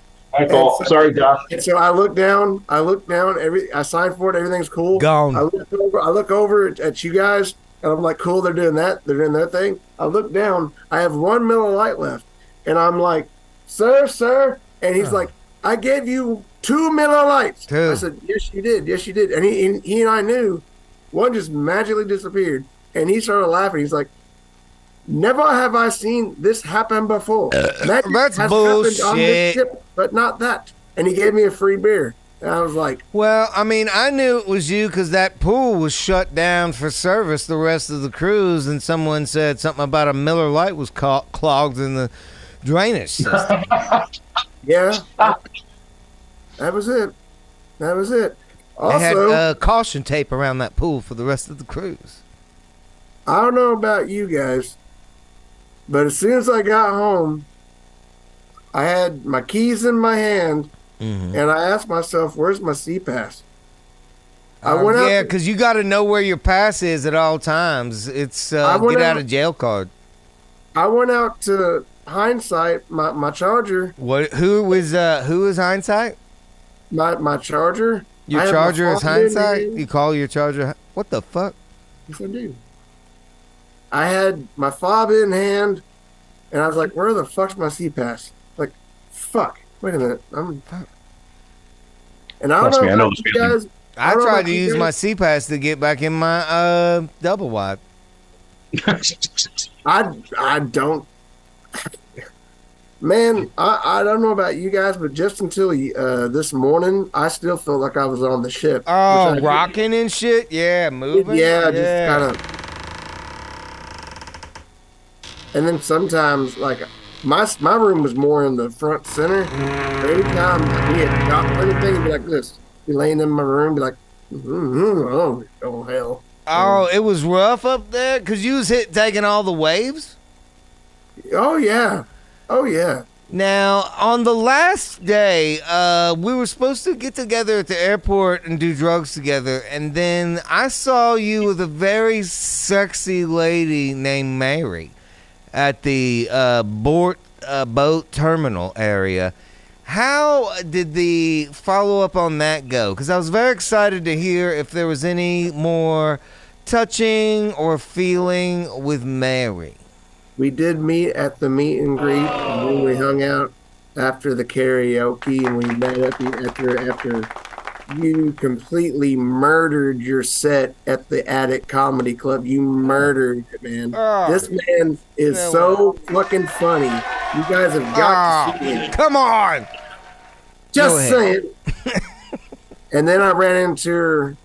Sorry, Doc. And so I look down. I signed for it. Everything's cool. Gone. I look over at you guys, and I'm like, cool. They're doing that. They're doing their thing. I look down. I have 1 Miller Light left, and I'm like, sir. And he's like, I gave you 2 Miller Lights. 2. I said, yes, you did. Yes, you did. And he and I knew. One just magically disappeared, and he started laughing. He's like, never have I seen this happen before. That's bullshit. On this ship, but not that. And he gave me a free beer. And I was like, well, I mean, I knew it was you because that pool was shut down for service the rest of the cruise, and someone said something about a Miller Lite was clogged in the drainage system. Yeah. That was it. Also, they had caution tape around that pool for the rest of the cruise. I don't know about you guys, but as soon as I got home, I had my keys in my hand, and I asked myself, where's my CPAS? Yeah, because you got to know where your pass is at all times. It's get out of jail card. I went out to Hindsight, my charger. What? Who is Hindsight? My charger. Your charger is Hindsight? You call your charger? What the fuck? Yes, I do. I had my fob in hand, and I was like, where the fuck's my CPAS? Like, fuck. Wait a minute. And I don't know about you guys. I tried to use my CPAS to get back in my double wide. I don't. Man, I don't know about you guys, but just until this morning, I still felt like I was on the ship. Oh, rocking and shit? Yeah, moving? Yeah, just kind of. And then sometimes, like, my room was more in the front center. Every time we had got anything, it'd be like this. Be laying in my room, be like, oh hell. Oh, it was rough up there? Because you was taking all the waves? Oh, yeah. Now, on the last day, we were supposed to get together at the airport and do drugs together, and then I saw you with a very sexy lady named Mary at the boat terminal area. How did the follow-up on that go? Because I was very excited to hear if there was any more touching or feeling with Mary. We did meet at the meet and greet, and then we hung out after the karaoke, and we met up after you completely murdered your set at the Attic Comedy Club. You murdered it, man. This man is so fucking funny. You guys have got to see him. Come on! Just saying. And then I ran into her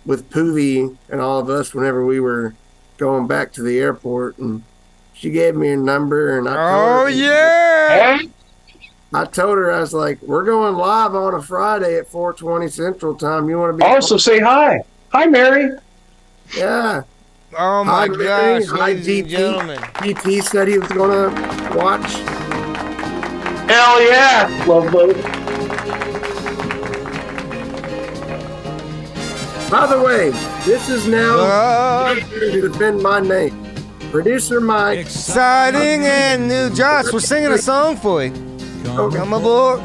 with Poovy and all of us whenever we were going back to the airport, and she gave me her number, and I told her, I told her, I was like, we're going live on a Friday at 4:20 Central Time. You want to be also say hi. Hi, Mary. Yeah. Oh my gosh, hi, ladies and gentlemen. GT said he was going to watch. Hell yeah. Love boat. By the way, this is now to defend my name. Producer Mike. Exciting and new. Josh, we're singing a song for you. Come aboard.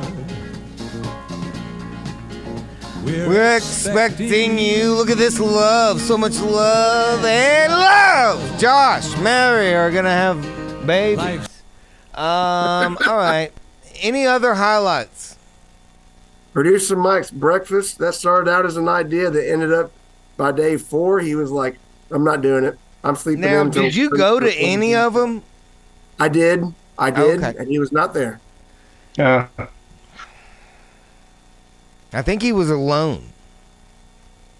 We're expecting you. Look at this love. So much love and love. Josh, Mary are going to have babies. All right. Any other highlights? Producer Mike's breakfast, that started out as an idea that ended up by day 4. He was like, I'm not doing it. I'm sleeping now, in. Did you go to any of them? I did. Okay. And he was not there. I think he was alone.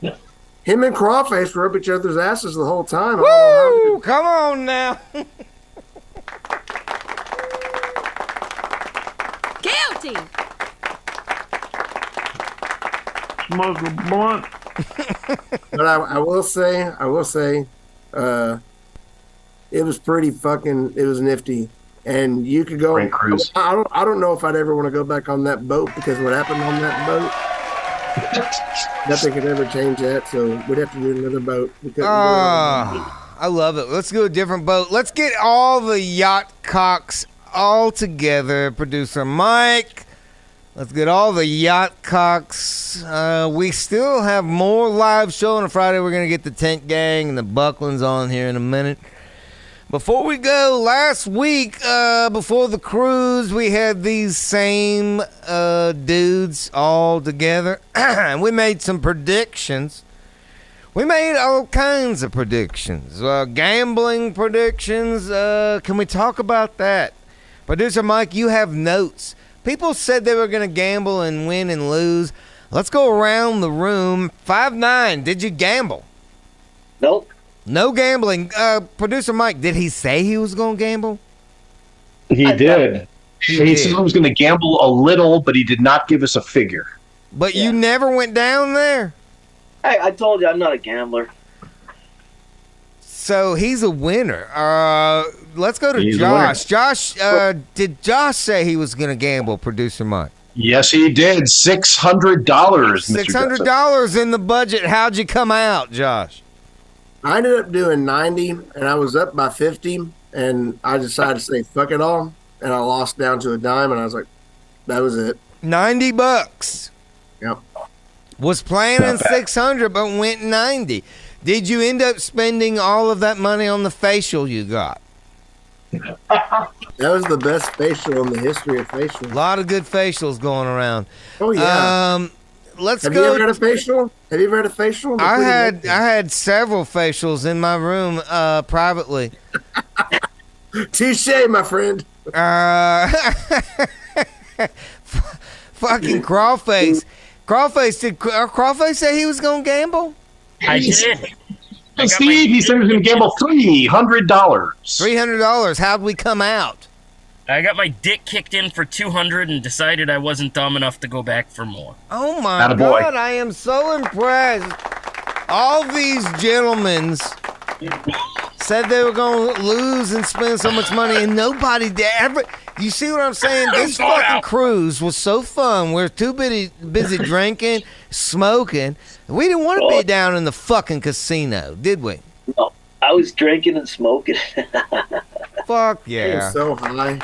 Him and Crawface were up each other's asses the whole time. Woo! Come on now. Guilty. Smoke a blunt. But I will say, it was pretty fucking, it was nifty. And you could go. Cruise. I don't know if I'd ever want to go back on that boat, because what happened on that boat, nothing could ever change that. So we'd have to do another boat. I love it. Let's go a different boat. Let's get all the yacht cocks all together. Producer Mike. Let's get all the yacht cocks. We still have more live show on a Friday. We're going to get the Tent Gang and the Bucklands on here in a minute. Before we go, last week, before the cruise, we had these same dudes all together, and we made some predictions. We made all kinds of predictions, gambling predictions. Can we talk about that? Producer Mike, you have notes. People said they were going to gamble and win and lose. Let's go around the room. 5'9", did you gamble? Nope. No gambling. Producer Mike, did he say he was going to gamble? He did. He said he was going to gamble a little, but he did not give us a figure. But you never went down there? Hey, I told you I'm not a gambler. So he's a winner. Let's go to Josh. Josh, did Josh say he was going to gamble, Producer Mike? Yes, he did. $600, Mr. $600 in the budget. How'd you come out, Josh? I ended up doing 90, and I was up by 50, and I decided to say fuck it all, and I lost down to a dime, and I was like, that was it. $90. Yep. Was planning 600, but went 90. Did you end up spending all of that money on the facial you got? That was the best facial in the history of facials. A lot of good facials going around. Oh yeah. Have you ever had a facial? Have you ever had a facial? I had several facials in my room privately. Touche, my friend. Fucking Crawface. Crawface, did Crawface say he was going to gamble? I did. Steve, he said he was going to gamble $300. $300. How'd we come out? I got my dick kicked in for $200 and decided I wasn't dumb enough to go back for more. Oh my God, I am so impressed. All these gentlemen said they were going to lose and spend so much money, and nobody did. You see what I'm saying? This fucking cruise was so fun. We're too busy drinking, smoking. We didn't want to be down in the fucking casino, did we? No, I was drinking and smoking. Fuck I yeah. was so high.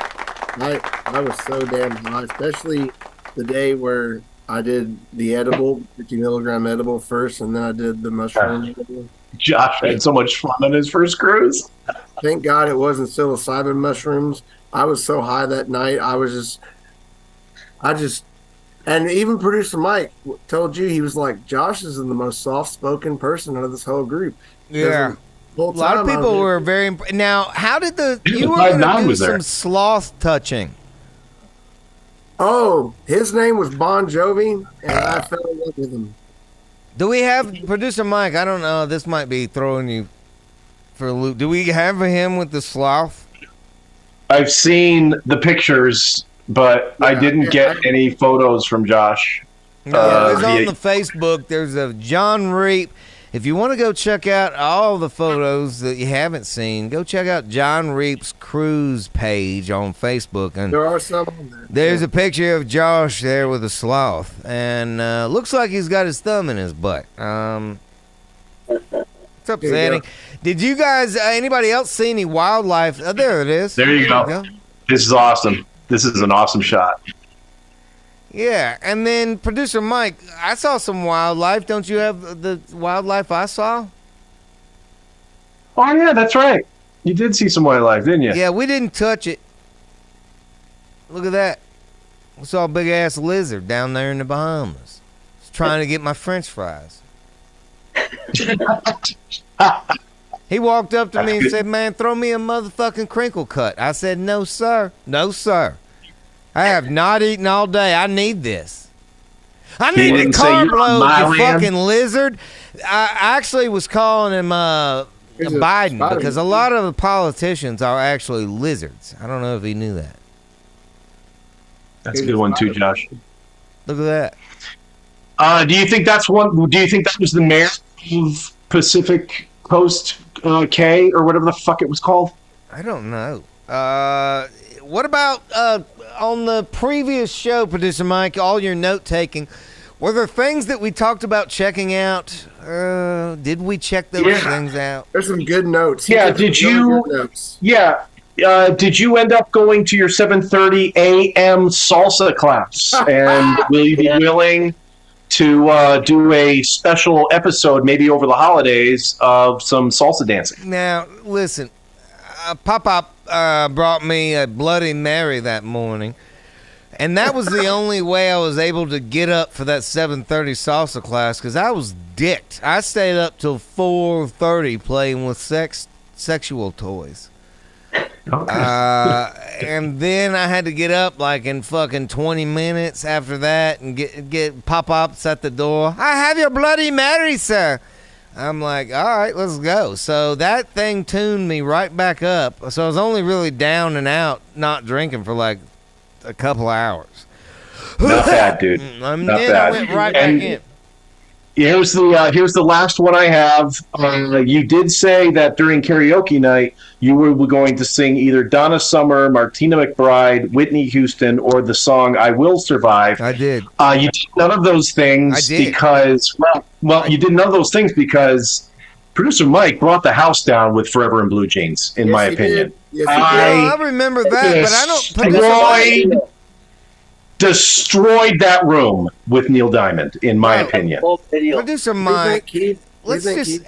I was so damn high, especially the day where I did the edible, 50 milligram edible first, and then I did the mushroom edible. Josh had so much fun on his first cruise. Thank God it wasn't psilocybin mushrooms. I was so high that night. And even producer Mike told you, he was like, Josh is the most soft-spoken person out of this whole group. Yeah. A lot of people were very now, how did you were going to do some sloth touching? Oh, his name was Bon Jovi, and I fell in love with him. Do we have producer Mike? I don't know. This might be throwing you for a loop. Do we have him with the sloth? I've seen the pictures, but I didn't get any photos from Josh. No, it was on the Facebook. There's a John Reap. If you want to go check out all the photos that you haven't seen, go check out John Reap's cruise page on Facebook. And there are some on there. There's a picture of Josh there with a sloth, and looks like he's got his thumb in his butt. It's upsetting. Did you guys, anybody else see any wildlife? There it is. There you go. This is awesome. This is an awesome shot. Yeah, and then producer Mike, I saw some wildlife. Don't you have the wildlife I saw? Oh, yeah, that's right. You did see some wildlife, didn't you? Yeah, we didn't touch it. Look at that. We saw a big-ass lizard down there in the Bahamas. It's trying to get my french fries. He walked up to me and said, man, throw me a motherfucking crinkle cut. I said, no, sir. No, sir. I have not eaten all day. I need this. I need the carb load, you fucking lizard. I actually was calling him Biden because a lot of the politicians are actually lizards. I don't know if he knew that. That's a good one too, Josh. Look at that. Do you think that's one? Do you think that was the mayor of Pacific Coast K or whatever the fuck it was called? I don't know. What about on the previous show, producer Mike? All your note taking. Were there things that we talked about checking out? Did we check those things out? There's some good notes. Yeah. Did you? Yeah. Did you end up going to your 7:30 a.m. salsa class? And will you be willing to do a special episode, maybe over the holidays, of some salsa dancing? Now, listen. Pop-Pop brought me a Bloody Mary that morning, and that was the only way I was able to get up for that 7:30 salsa class because I was dicked. I stayed up till 4:30 playing with sexual toys. Okay. And then I had to get up like in fucking 20 minutes after that and get Pop-Pops at the door. I have your Bloody Mary, sir. I'm like, all right, let's go. So that thing tuned me right back up. So I was only really down and out, not drinking for like a couple hours. Not bad, dude. Not bad. I went right back in. Here's the last one I have. You did say that during karaoke night you were going to sing either Donna Summer, Martina McBride, Whitney Houston, or the song "I Will Survive." I did. You did none of those things because you did none of those things because producer Mike brought the house down with "Forever in Blue Jeans." In my opinion, yes, I remember that, but I don't. Destroyed that room with Neil Diamond, in my opinion. Producer Mike,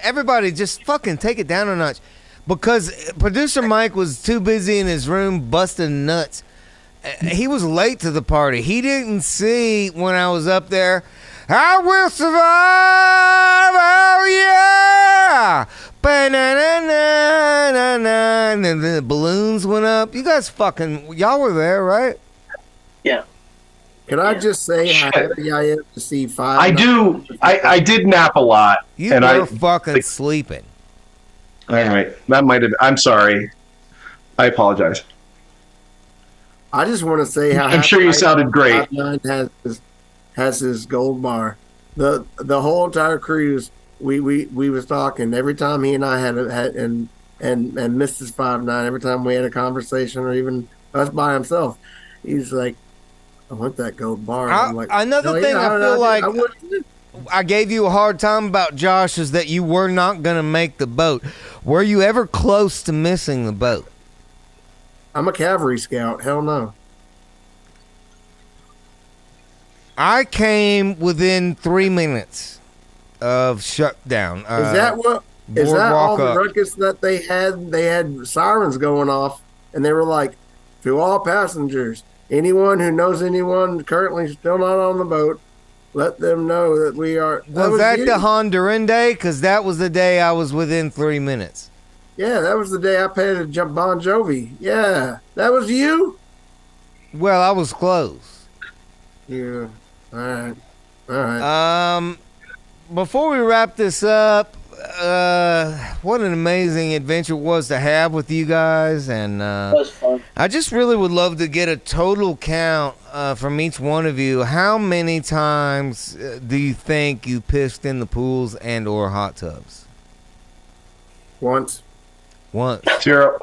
everybody just fucking take it down a notch. Because producer Mike was too busy in his room busting nuts. He was late to the party. He didn't see when I was up there, I will survive, oh yeah! And then the balloons went up. You guys y'all were there, right? Yeah. Can I just say how happy I am to see five? I do. I did nap a lot. You were fucking sleeping. All right. That might have. I'm sorry. I apologize. I just want to say how I'm sure you sounded great. Has his gold bar. The whole entire cruise, we was talking every time he and I had and Mrs. 5'9", every time we had a conversation or even us by himself. He's like, I want that gold bar. I'm like, another thing I feel like I gave you a hard time about, Josh, is that you were not going to make the boat. Were you ever close to missing the boat? I'm a cavalry scout. Hell no. I came within 3 minutes of shutdown. Is that all the ruckus that they had? They had sirens going off, and they were like, to all passengers, anyone who knows anyone currently still not on the boat, let them know that we are. Was that the Honduran day? Because that was the day I was within 3 minutes. Yeah, that was the day I paid to jump Bon Jovi. Yeah, that was you? Well, I was close. Yeah. All right. Before we wrap this up, what an amazing adventure it was to have with you guys, and That was fun. I just really would love to get a total count from each one of you. How many times do you think you pissed in the pools and or hot tubs? Once. 0.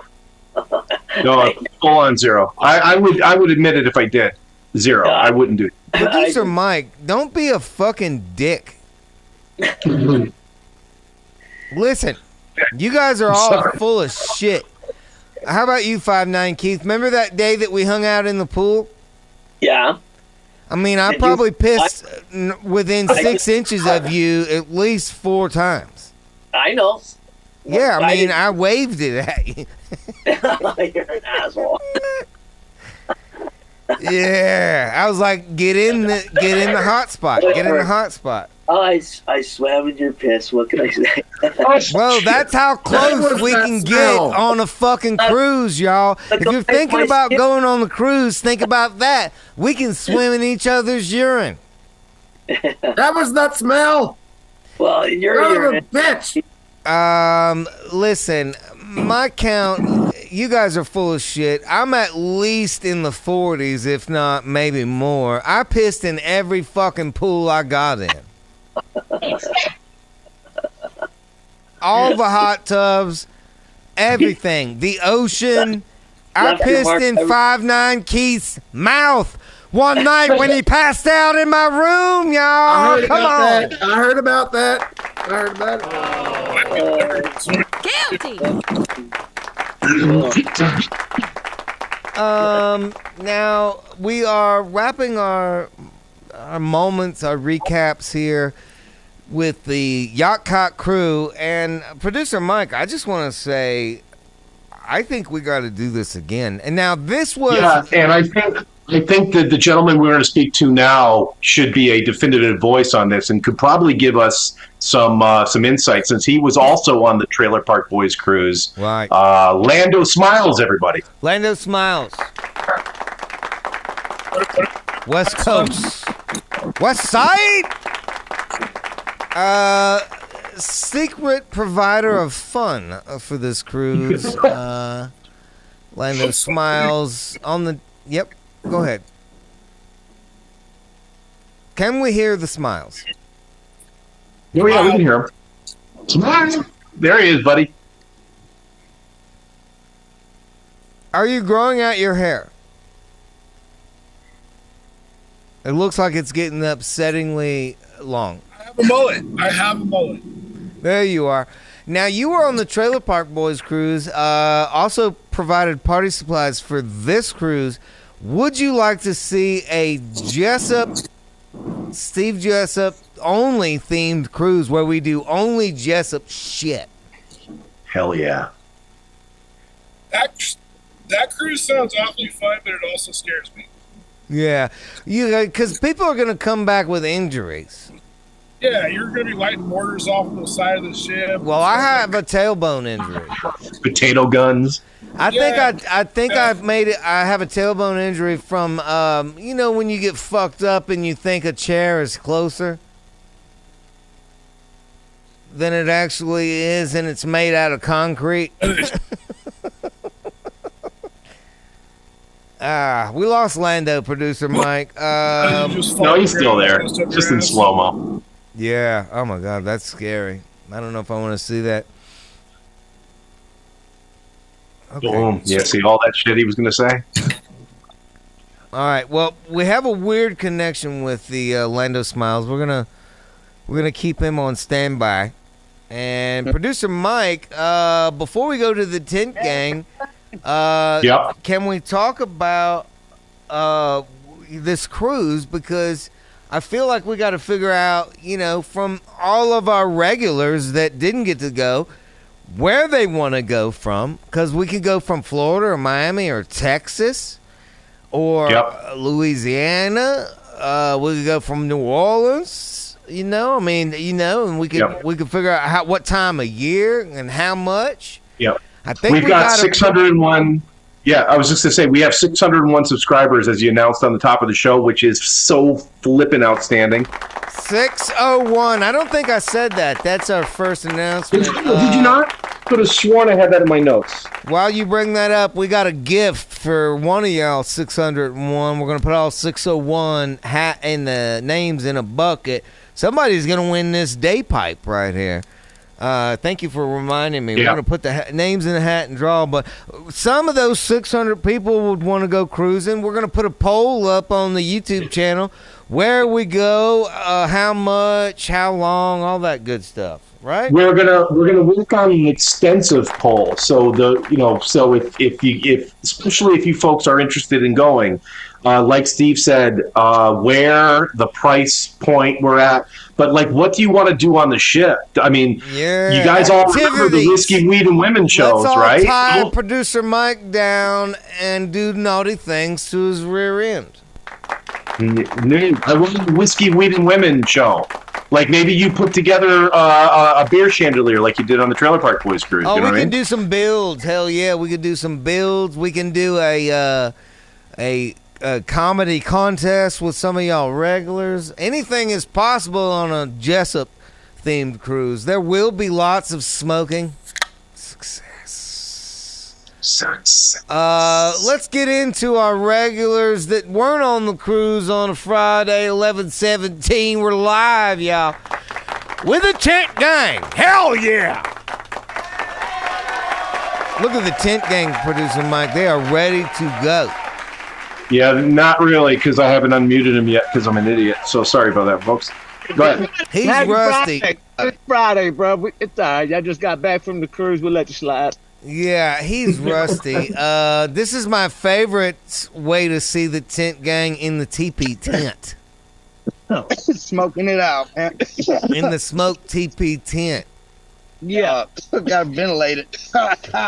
No, full on 0. I would admit it if I did. 0. I wouldn't do it. Producer Mike, don't be a fucking dick. Listen, you guys are all full of shit. How about you, 5'9", Keith? Remember that day that we hung out in the pool? Yeah. I mean, I probably pissed within 6 inches of you at least 4 times. I know. Yeah, I mean, I waved it at you. You're an asshole. Yeah, I was like, get in the hot spot. Get in the hot spot. I swam in your piss. What can I say? Well, that's how close we can get on a fucking cruise, y'all. If you're thinking about going on the cruise, think about that. We can swim in each other's urine. That was that smell. Well, you're a bitch. Listen, my count, you guys are full of shit. I'm at least in the 40s, if not maybe more. I pissed in every fucking pool I got in. All the hot tubs, everything. The ocean. I pissed in 5'9" Keith's mouth one night when he passed out in my room, y'all. Come on. I heard about that. Guilty. Now we are wrapping our moments, our recaps here with the Yacht crew, and producer Mike, I just want to say, I think we got to do this again. And now this was, and I think that the gentleman we're going to speak to now should be a definitive voice on this and could probably give us some insight, since he was also on the Trailer Park Boys cruise. Right. Lando Smiles, everybody. Lando Smiles. West Coast. West Side. Secret provider of fun for this cruise. Lando Smiles on the. Yep. Go ahead. Can we hear the smiles? Oh, yeah, we can hear him. Smile. There he is, buddy. Are you growing out your hair? It looks like it's getting upsettingly long. I have a mullet. There you are. Now, you were on the Trailer Park Boys cruise, also provided party supplies for this cruise. Would you like to see a Jessup, Steve Jessup only themed cruise where we do only Jessup shit? Hell yeah. That cruise sounds awfully fun, but it also scares me. Yeah, because people are going to come back with injuries. Yeah, you're going to be lighting mortars off the side of the ship. Well, I have a tailbone injury. Potato guns. I think I've made it. I have a tailbone injury from, when you get fucked up and you think a chair is closer than it actually is, and it's made out of concrete. We lost Lando, producer Mike. No, he's still there, just in slow-mo. Yeah. Oh my God, that's scary. I don't know if I want to see that. Okay. Boom. Yeah, see all that shit he was going to say? All right. Well, we have a weird connection with the Lando Smiles. We're gonna keep him on standby. And producer Mike, before we go to the tent gang, can we talk about this cruise? Because I feel like we got to figure out, from all of our regulars that didn't get to go, where they want to go from. Because we could go from Florida or Miami or Texas or Louisiana. We could go from New Orleans. And we could figure out what time of year and how much. Yeah, I think we've got 601. Yeah, I was just gonna say we have 601 subscribers, as you announced on the top of the show, which is so flippin' outstanding. 601. I don't think I said that. That's our first announcement. Did you not? Could have sworn I had that in my notes. While you bring that up, we got a gift for one of y'all, 601. We're gonna put all 601 in the names in a bucket. Somebody's going to win this day pipe right here. Thank you for reminding me. Yeah. We're going to put the names in the hat and draw. But some of those 600 people would want to go cruising. We're going to put a poll up on the YouTube channel. Where we go, how much, how long, all that good stuff. Right? We're gonna work on an extensive poll. So if especially if you folks are interested in going, like Steve said, where the price point we're at. But what do you want to do on the ship? I mean, you guys all remember the Whiskey, Weed, and Women shows, right? Let's all tie producer Mike down and do naughty things to his rear end. I want a Whiskey, Weed, and Women show. Maybe you put together a beer chandelier like you did on the Trailer Park Boys cruise. Oh, you know we can do some builds. Hell yeah, we could do some builds. We can do a comedy contest with some of y'all regulars. Anything is possible on a Jessup themed cruise. There will be lots of smoking. Success. Let's get into our regulars that weren't on the cruise on a Friday, 11/17. We're live, y'all, with the tent gang. Hell yeah! Look at the tent gang, producer Mike. They are ready to go. Yeah, not really, because I haven't unmuted him yet because I'm an idiot. So sorry about that, folks. Go ahead. He's rusty. It's Friday, bro. It's all right. I just got back from the cruise. We'll let you slide. Yeah, he's rusty. This is my favorite way to see the tent gang in the teepee tent. Smoking it out, man. In the smoke teepee tent. Yeah, got ventilated.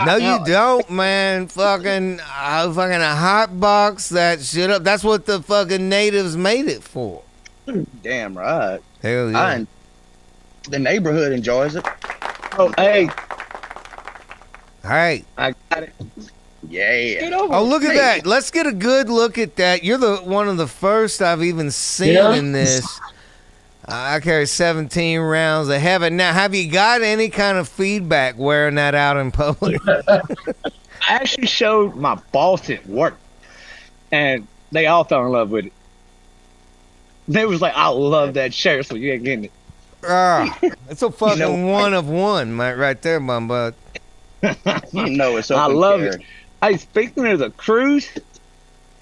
No, you don't, man. Fucking a hot box that shit up. That's what the fucking natives made it for. Damn right. Hell yeah. The neighborhood enjoys it. Oh, hey. Hey. I got it. Yeah. Oh, look at that. Let's get a good look at that. You're one of the first I've even seen in this. I carry 17 rounds of heaven. Now, have you got any kind of feedback wearing that out in public? I actually showed my boss at work, and they all fell in love with it. They was like, I love that shirt, so you ain't getting it. It's a fucking one of one, right there, my bud. It's I love it. Hey, speaking of the cruise,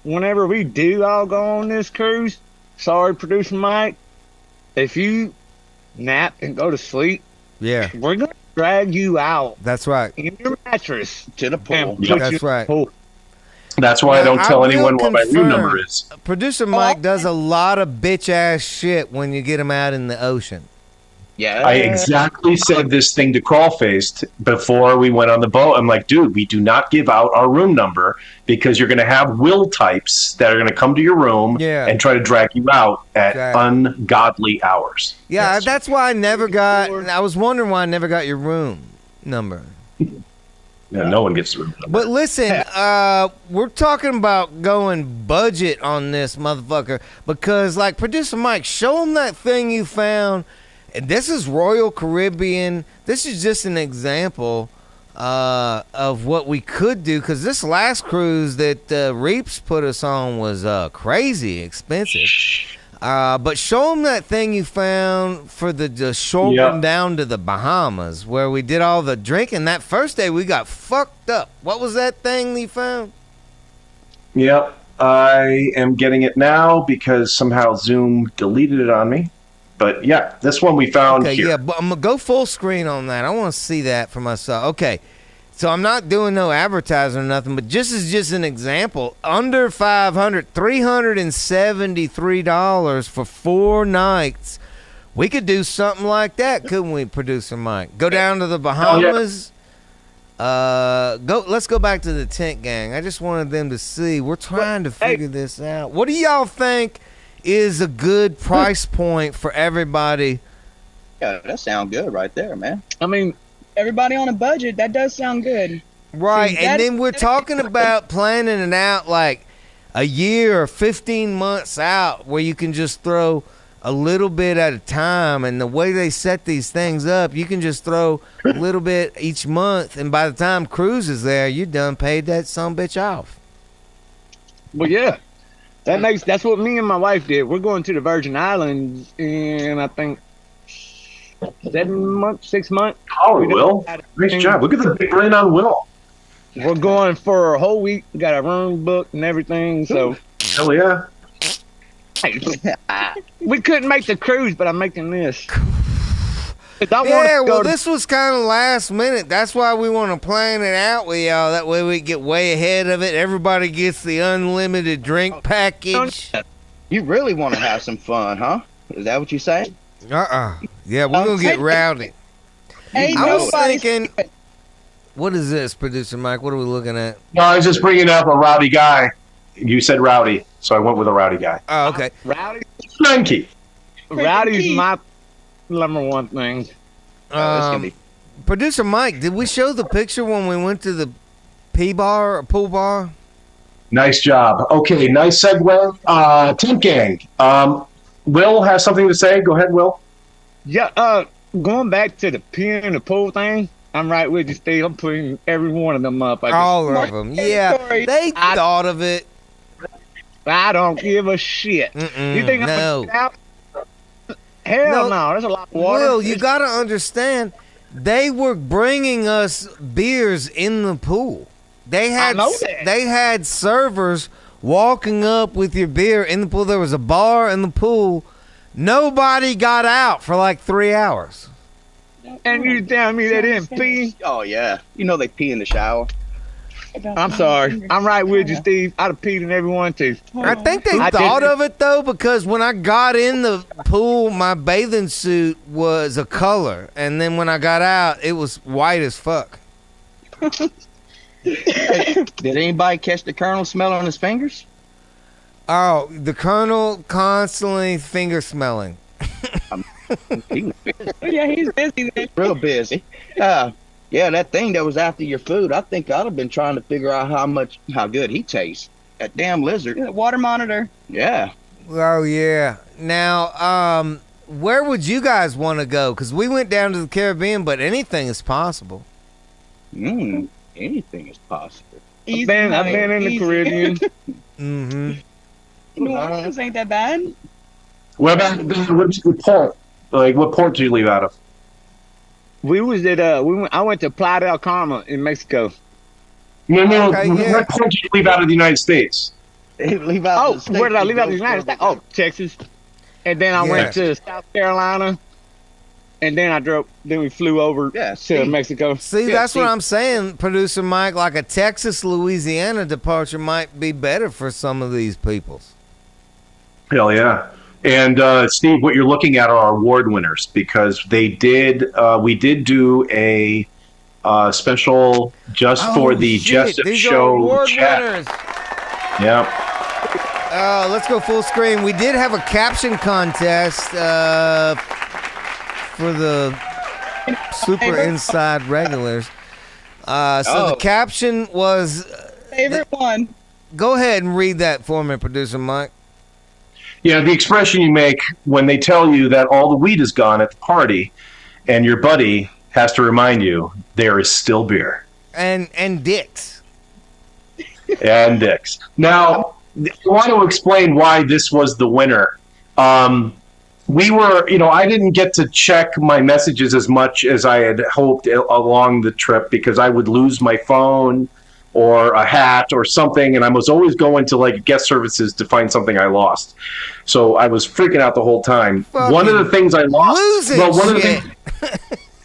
whenever we do all go on this cruise, sorry, producer Mike, if you nap and go to sleep, we're gonna drag you out. That's right. In your mattress to the pool. That's right. That's why I don't tell anyone what my room number is. Producer Mike does a lot of bitch ass shit when you get him out in the ocean. Yeah. I exactly said this thing to Crawlfaced before we went on the boat. I'm like, dude, we do not give out our room number because you're going to have will types that are going to come to your room and try to drag you out at ungodly hours. Yeah, that's why I never got. I was wondering why I never got your room number. Yeah, no one gets the room number. But listen, we're talking about going budget on this motherfucker because, like, producer Mike, show him that thing you found. And this is Royal Caribbean. This is just an example of what we could do because this last cruise that Reeps put us on was crazy expensive. But show them that thing you found for the short one down to the Bahamas where we did all the drinking. That first day we got fucked up. What was that thing you found? Yep. I am getting it now because somehow Zoom deleted it on me. But yeah, this one we found here. Yeah, but I'm going to go full screen on that. I want to see that for myself. Okay, so I'm not doing no advertising or nothing, but just as just an example, under $500, $373 for 4 nights. We could do something like that, couldn't we, Producer Mike? Go down to the Bahamas. Let's go back to the tent gang. I just wanted them to see. We're trying to figure this out. What do y'all think is a good price point for everybody? Yeah, that sounds good right there, man. I mean, everybody on a budget, that does sound good. Right, and then we're talking about planning it out like a year or 15 months out where you can just throw a little bit at a time, and the way they set these things up, you can just throw a little bit each month, and by the time cruise is there, you done paid that sumbitch off. Well, yeah, that's what me and my wife did. We're going to the Virgin Islands in, I think, 7 months, 6 months. Oh, Will, nice job. Look at the big brain on Will. We're going for a whole week. We got a room booked and everything, so. Hell yeah. We couldn't make the cruise, but I'm making this. This was kind of last minute. That's why we want to plan it out with y'all. That way we get way ahead of it. Everybody gets the unlimited drink package. You really want to have some fun, huh? Is that what you say? Yeah, we're going to get rowdy. Hey, I was thinking, what is this, Producer Mike? What are we looking at? No, I was just bringing up a rowdy guy. You said rowdy, so I went with a rowdy guy. Oh, okay. Rowdy? Frankie. Rowdy's my number one thing. Producer Mike, did we show the picture when we went to the pool bar? Nice job. Okay, nice segue. Tent gang. Will has something to say. Go ahead, Will. Yeah, going back to the pee in the pool thing, I'm right with you, Steve. I'm putting every one of them up. All of them. Yeah, they thought of it. I don't give a shit. You think I'm going to out? Hell no. There's a lot of water. Will, you got to understand, they were bringing us beers in the pool. They had servers walking up with your beer in the pool. There was a bar in the pool. Nobody got out for like 3 hours. And you telling me they didn't pee? Oh, yeah. You know they pee in the shower. I'm sorry. I'm right with you, Steve. I'd have peed in everyone, too. I think they thought of it, though, because when I got in the pool, my bathing suit was a color. And then when I got out, it was white as fuck. Did anybody catch the Colonel smell on his fingers? Oh, the Colonel constantly finger smelling. Yeah, he's busy. Real busy. Yeah, that thing that was after your food, I think I'd have been trying to figure out how good he tastes. That damn lizard. Water monitor. Yeah. Oh, yeah. Now, where would you guys want to go? Because we went down to the Caribbean, but anything is possible. Anything is possible. I've been in the Caribbean. New Orleans ain't that bad. What about port? Like, what port did you leave out of? We was at I went to Playa del Carmen in Mexico. No. What port did you leave out of the United States? Leave out. Where did I leave out of the United States? Oh, Texas. And then I went to South Carolina. And then we flew over to Mexico. See, that's what I'm saying, Producer Mike. Like a Texas-Louisiana departure might be better for some of these peoples. Hell yeah. And Steve, what you're looking at are award winners because we did do a special just for the Jessup show chat. Yeah. Let's go full screen. We did have a caption contest for the Super Inside regulars. The caption was favorite one. Go ahead and read that for me, Producer Mike. Yeah, the expression you make when they tell you that all the weed is gone at the party and your buddy has to remind you there is still beer. And dicks. And dicks. Now, I want to explain why this was the winner. We were, I didn't get to check my messages as much as I had hoped along the trip because I would lose my phone or a hat or something, and I was always going to like guest services to find something I lost. So I was freaking out the whole time. One of the things I lost,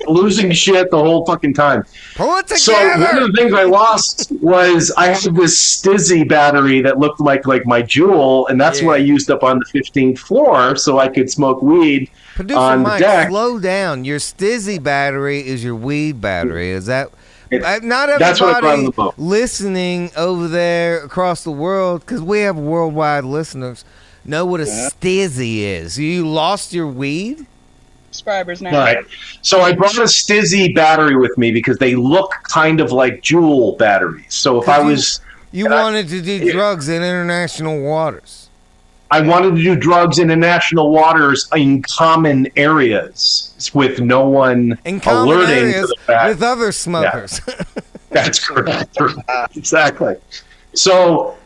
losing shit the whole fucking time. Pull it together. So one of the things I lost was I had this Stizzy battery that looked like my Jewel, and that's what I used up on the 15th floor so I could smoke weed Producer on Mike, the deck. slow down. Your Stizzy battery is your weed battery. Is that... Not That's what I brought in everybody the book. listening over there across the world, because we have worldwide listeners, know what a Stizzy is. You lost your weed? Subscribers now. All right. So I brought a Stizzy battery with me because they look kind of like Jewel batteries. So if I was... You wanted to do drugs in international waters. I wanted to do drugs in international waters in common areas with no one In common alerting areas to the fact. with other smokers. Yeah. That's correct. Exactly. So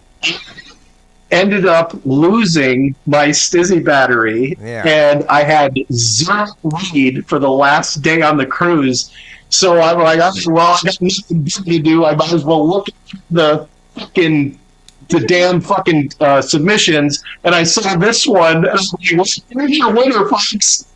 ended up losing my Stizzy battery, and I had zero weed for the last day on the cruise. So I'm like, well, I got nothing to do. I might as well look at the damn fucking submissions, and I saw this one. Here's your winner, folks.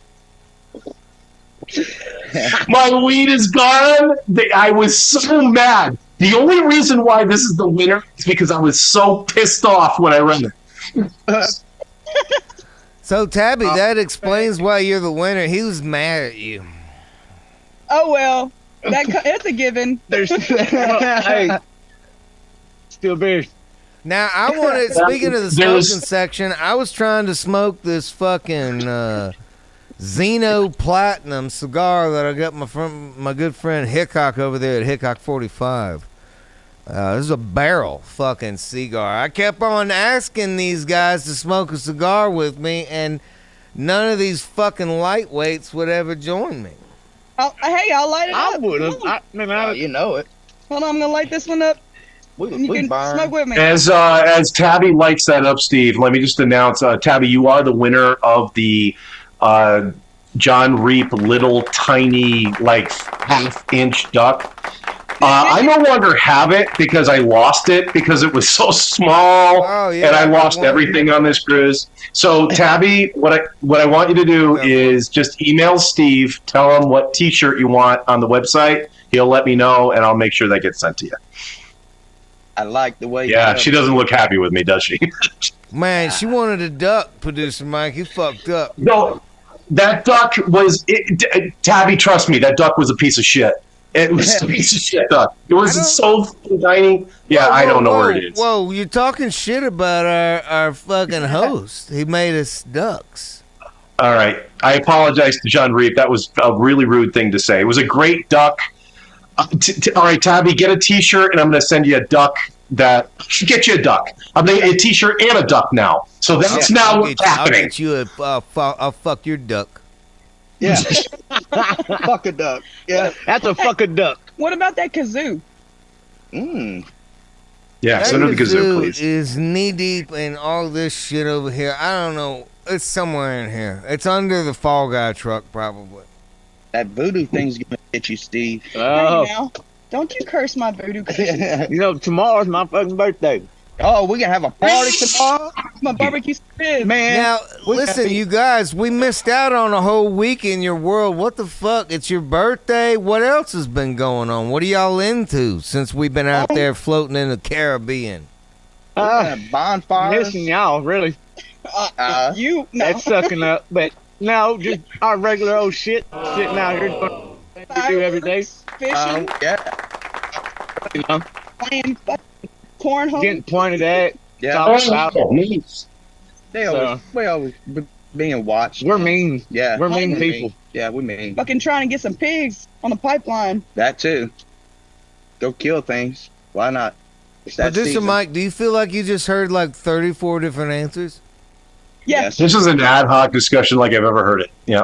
My weed is gone. I was so mad. The only reason why this is the winner is because I was so pissed off when I read it. So, Tabby, that explains why you're the winner. He was mad at you. Oh, well. It's a given. Hey, still beers. Now, I wanted, speaking of the smoking section, I was trying to smoke this fucking Xeno Platinum cigar that I got from my good friend Hickok over there at Hickok 45. This is a barrel fucking cigar. I kept on asking these guys to smoke a cigar with me, and none of these fucking lightweights would ever join me. Hey, I'll light it up. I would have. You know it. Hold on, I'm going to light this one up. You can smoke with me. As Tabby lights that up, Steve, let me just announce, Tabby, you are the winner of the John Reap little tiny like half-inch duck. I no longer have it because I lost it because it was so small, and I lost everything on this cruise. So, Tabby, what I want you to do is just email Steve, tell him what T-shirt you want on the website. He'll let me know, and I'll make sure that gets sent to you. I like the way. Yeah, she doesn't look happy with me, does she? Man, she wanted a duck, producer Mike. You fucked up. No, that duck was Tabby. Trust me, that duck was a piece of shit. It was a piece of shit duck. It was so tiny. Yeah, I don't know where it is. Whoa, you're talking shit about our fucking host. He made us ducks. All right, I apologize to John Reap. That was a really rude thing to say. It was a great duck. All right, Tabby, get a T-shirt, and I'm going to send you a duck. Get you a duck. I'm going to get a T-shirt and a duck now. So that's now what's happening. I'll get you I'll fuck your duck. Yeah. Fuck a duck. Yeah. That's a fucking duck. What about that kazoo? Yeah, send her the kazoo, please. Is knee deep in all this shit over here. I don't know. It's somewhere in here. It's under the Fall Guy truck, probably. That voodoo thing's gonna get you, Steve. Oh. Hey, now, don't you curse my voodoo. You know, tomorrow's my fucking birthday. Oh, we gonna have a party tomorrow? My barbecue ribs. Man. Now, listen, you guys, we missed out on a whole week in your world. What the fuck? It's your birthday. What else has been going on? What are y'all into since we've been out there floating in the Caribbean? Bonfires. Missing y'all, really. You no. That's sucking up, but no, just our regular old shit, sitting out here doing what we do every day. Fishing. You know, Playing cornhole. getting pointed at. Yeah. Talking about. We always being watched. We're mean. Yeah. We're mean people. Yeah, we mean. Fucking trying to get some pigs on the pipeline. That too. Go kill things. Why not? It's that Producer season. Mike, do you feel like you just heard like 34 different answers? Yes. This is an ad hoc discussion like I've ever heard it. Yeah.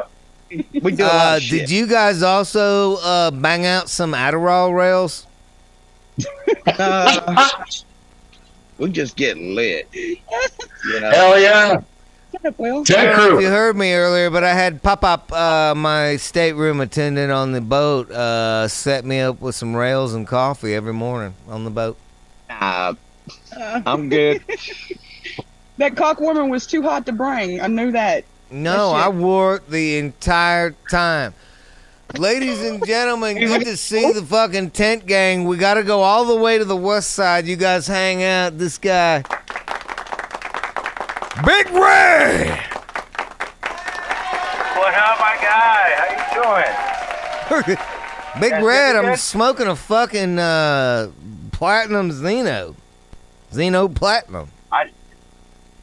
We do a lot of Did shit. you guys also bang out some Adderall rails? We just get lit. You know? Hell yeah. Well, Ted If you Crew. heard me earlier, but I had Pop-Up, my stateroom attendant on the boat, set me up with some rails and coffee every morning on the boat. I'm good. That cock warmer was too hot to bring. I knew that. No, I wore it the entire time. Ladies and gentlemen, good to see the fucking tent gang. We got to go all the way to the west side. You guys hang out. This guy, Big Ray. What up, my guy? How you doing? Big Red, I'm smoking a fucking platinum Xeno Platinum.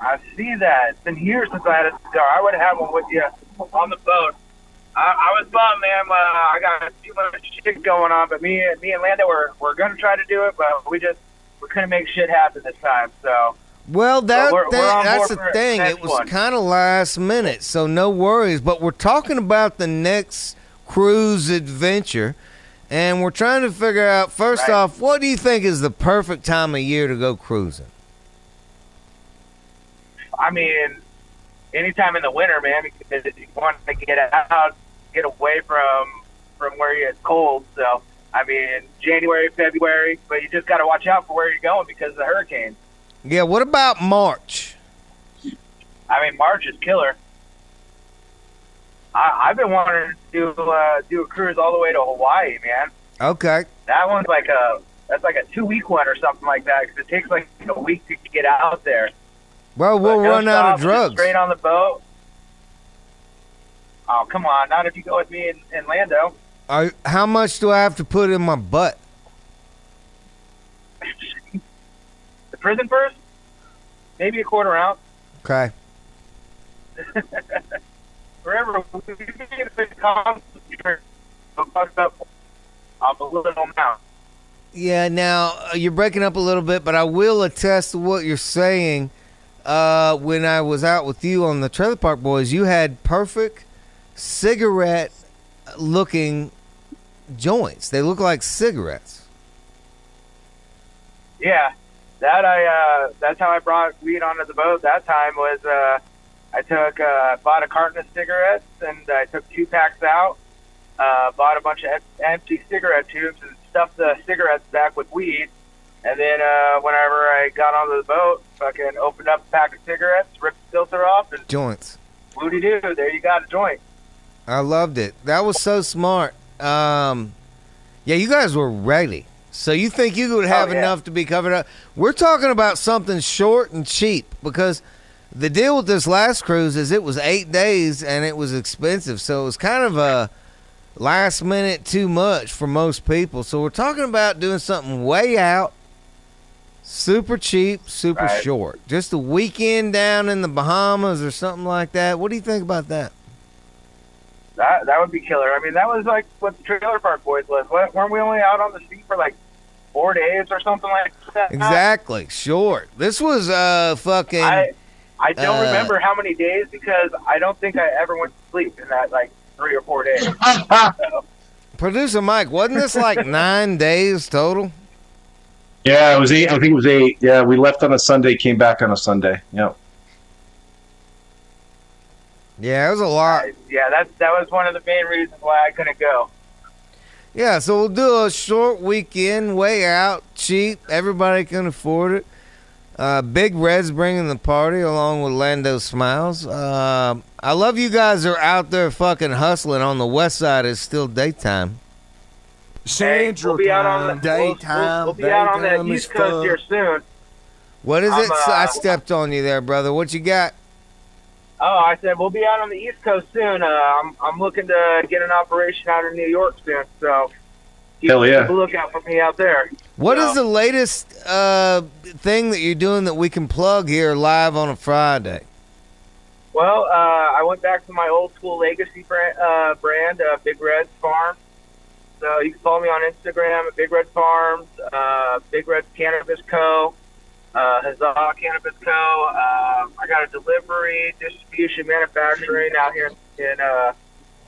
I see that. It's been years since I had a cigar. I would have had one with you on the boat. I was bummed, man. I got too much shit going on, but me and Lando were going to try to do it, but we couldn't make shit happen this time. So. Well, that's the thing. It was kind of last minute, so no worries. But we're talking about the next cruise adventure, and we're trying to figure out, first off, what do you think is the perfect time of year to go cruising? I mean, anytime in the winter, man, because you want to get out, get away from where it's cold. So, I mean, January, February, but you just got to watch out for where you're going because of the hurricanes. Yeah, what about March? I mean, March is killer. I've been wanting to do a cruise all the way to Hawaii, man. Okay. That one's like a 2-week one or something like that because it takes like a week to get out there. Well, we'll run out of drugs. Straight on the boat. Oh, come on. Not if you go with me and Lando. How much do I have to put in my butt? The prison first? Maybe a quarter ounce. Okay. Forever, we get a concentrate up a little amount. Yeah, now, you're breaking up a little bit, but I will attest to what you're saying. When I was out with you on the Trailer Park Boys, you had perfect cigarette-looking joints. They look like cigarettes. Yeah, that's how I brought weed onto the boat. That time was I bought a carton of cigarettes and I took 2 packs out. Bought a bunch of empty cigarette tubes and stuffed the cigarettes back with weed. And then whenever I got onto the boat, fucking opened up a pack of cigarettes, ripped the filter off, and joints. Woody-doo, there you got a joint. I loved it. That was so smart. Yeah, you guys were ready. So you think you would have enough to be covered up? We're talking about something short and cheap because the deal with this last cruise is it was 8 days and it was expensive. So it was kind of a last minute too much for most people. So we're talking about doing something way out. Super cheap, super short. Just a weekend down in the Bahamas or something like that. What do you think about that? That would be killer. I mean, that was like what the Trailer Park Boys was. Weren't we only out on the sea for like 4 days or something like that? Exactly. Short. This was fucking... I don't remember how many days because I don't think I ever went to sleep in that like 3 or 4 days. So. Producer Mike, wasn't this like 9 days total? Yeah, it was 8. I think it was 8. Yeah, we left on a Sunday, came back on a Sunday. Yep. Yeah, it was a lot. Yeah, that was one of the main reasons why I couldn't go. Yeah, so we'll do a short weekend, way out, cheap. Everybody can afford it. Big Red's bringing the party along with Lando Smiles. I love you guys are out there fucking hustling on the west side. It's still daytime. Central time, daytime. We'll be out on the East Coast here soon. What is it? I stepped on you there, brother. What you got? Oh, I said we'll be out on the East Coast soon. I'm looking to get an operation out in New York soon, so keep a lookout for me out there. What is the latest thing that you're doing that we can plug here live on a Friday? Well, I went back to my old school legacy brand, Big Red's Farm. So you can follow me on Instagram at Big Red Farms, Big Red's Cannabis Co., Huzzah Cannabis Co. I got a delivery, distribution, manufacturing out here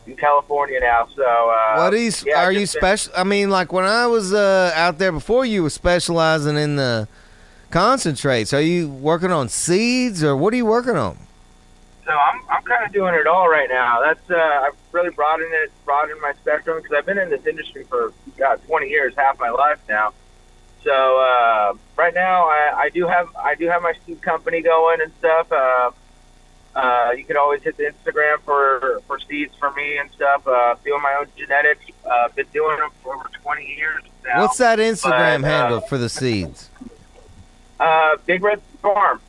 in California now. So what are you special? I mean, like when I was out there before, you were specializing in the concentrates. Are you working on seeds or what are you working on? So I'm kind of doing it all right now. That's I've really broadened my spectrum because I've been in this industry for 20 years, half my life now. So right now, I do have my seed company going and stuff. You can always hit the Instagram for seeds for me and stuff. Doing my own genetics. Been doing them for over 20 years now. What's that Instagram handle for the seeds? Big Red Farm.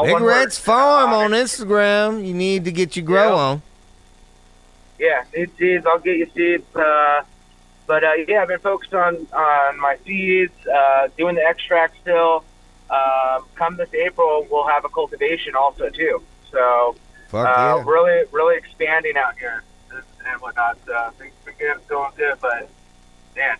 Big Red's Farm on Instagram. You need to get your grow on. Yeah, need seeds. I'll get you seeds. But yeah, I've been focused on my seeds, doing the extract still. Come this April, we'll have a cultivation also too. So really expanding out here and whatnot. Things been going good, but man.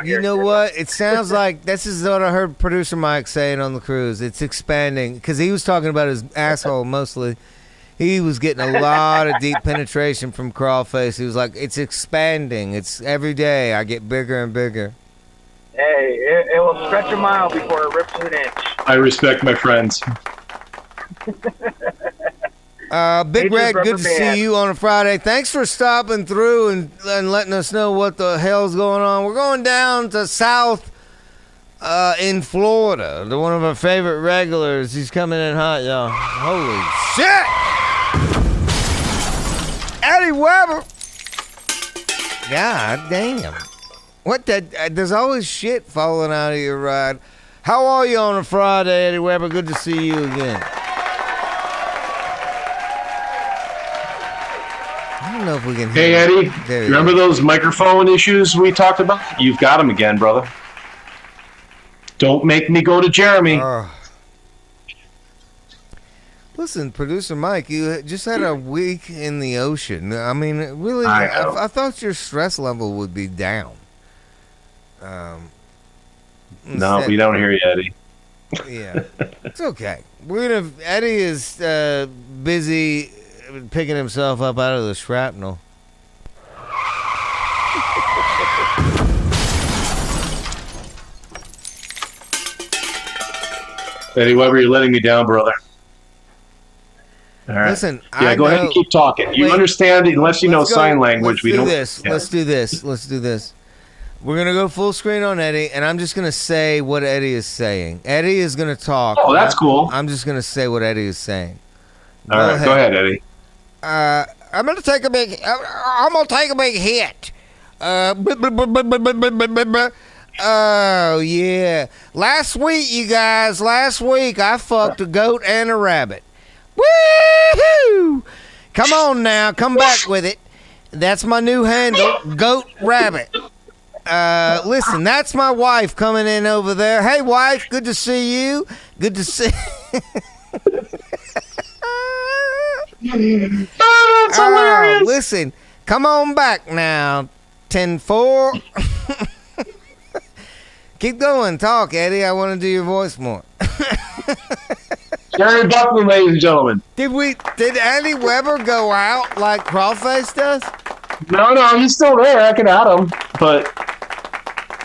You know what? It sounds like this is what I heard producer Mike saying on the cruise. It's expanding because he was talking about his asshole mostly. He was getting a lot of deep penetration from Crawlface. He was like, it's expanding. It's every day I get bigger and bigger. Hey, it will stretch a mile before it rips an inch. I respect my friends. Big Red, good to see you on a Friday. Thanks for stopping through and letting us know what the hell's going on. We're going down to South in Florida to one of our favorite regulars. He's coming in hot, y'all. Holy shit! Eddie Weber. God damn. What there's always shit falling out of your ride. How are you on a Friday, Eddie Weber? Good to see you again. I don't know if we can hear Hey, Eddie, you remember those microphone issues we talked about? You've got them again, brother. Don't make me go to Jeremy. Listen, producer Mike, you just had a week in the ocean. I mean, really, I thought your stress level would be down. No, we don't hear you, Eddie. Yeah, it's okay. Eddie is busy picking himself up out of the shrapnel. Eddie Weber, you're letting me down, brother. All right. Listen, go ahead and keep talking. You understand, unless you know sign language, we don't. Let's do this. We're going to go full screen on Eddie, and I'm just going to say what Eddie is saying. Eddie is going to talk. Oh, that's cool. I'm just going to say what Eddie is saying. All right, go ahead, Eddie. I'm going to take a big hit. Oh, yeah. Last week I fucked a goat and a rabbit. Woo-hoo! Come on now, come back with it. That's my new handle, Goat Rabbit. Listen, that's my wife coming in over there. Hey, wife, good to see you. Good to see. Oh, that's hilarious. Listen, come on back now, 10-4. Keep going, talk, Eddie. I want to do your voice more. Jerry Buckland, ladies and gentlemen. Did Eddie Weber go out like Crawlface does? No, he's still there. I can add him, but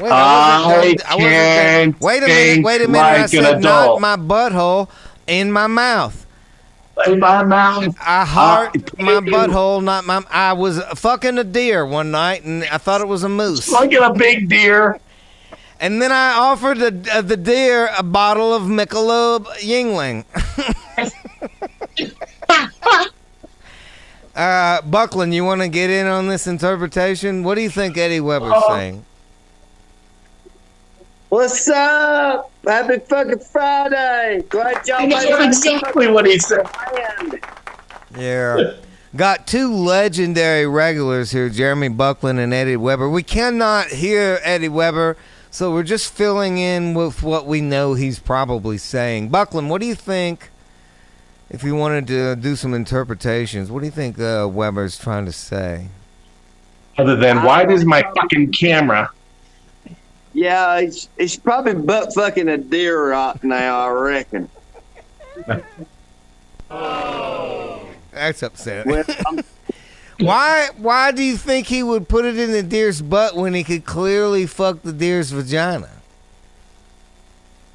I can't. Wait a minute. Like I said not my butthole, in my mouth. In my mouth. I heart my butthole, not my. I was fucking a deer one night, and I thought it was a moose. Fucking a big deer. And then I offered the deer a bottle of Michelob Yingling. Buckland, you want to get in on this interpretation? What do you think Eddie Weber's saying? What's up? Happy fucking Friday. Glad y'all That's exactly what he said. Yeah. Got two legendary regulars here, Jeremy Buckland and Eddie Weber. We cannot hear Eddie Weber, so we're just filling in with what we know he's probably saying. Buckland, what do you think, if you wanted to do some interpretations, what do you think Weber's trying to say? Other than, why does my fucking camera... Yeah, he's probably butt fucking a deer right now, I reckon. That's upsetting. Why do you think he would put it in the deer's butt when he could clearly fuck the deer's vagina?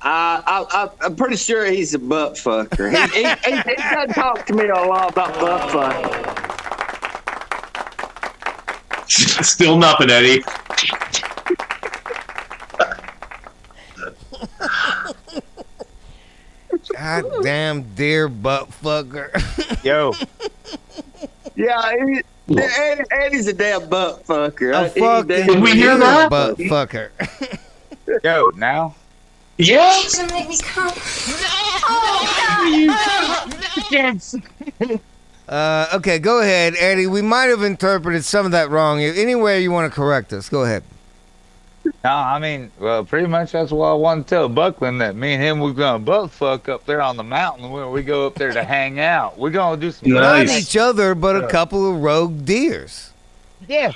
I'm pretty sure he's a butt fucker. He doesn't talk to me a lot about butt fucking. Still nothing, Eddie. God damn deer butt fucker. Yo. Yeah, Eddie's a damn butt fucker. Did we hear that? Butt fucker. Yo, now? Yeah. To make me come. Okay, go ahead, Eddie. We might have interpreted some of that wrong. Anywhere you want to correct us, go ahead. No, I mean, well, pretty much that's what I want to tell Buckland, that me and him, we're going to butt fuck up there on the mountain when we go up there to hang out. We're going to do some... Not each other, but a couple of rogue deers. Yeah.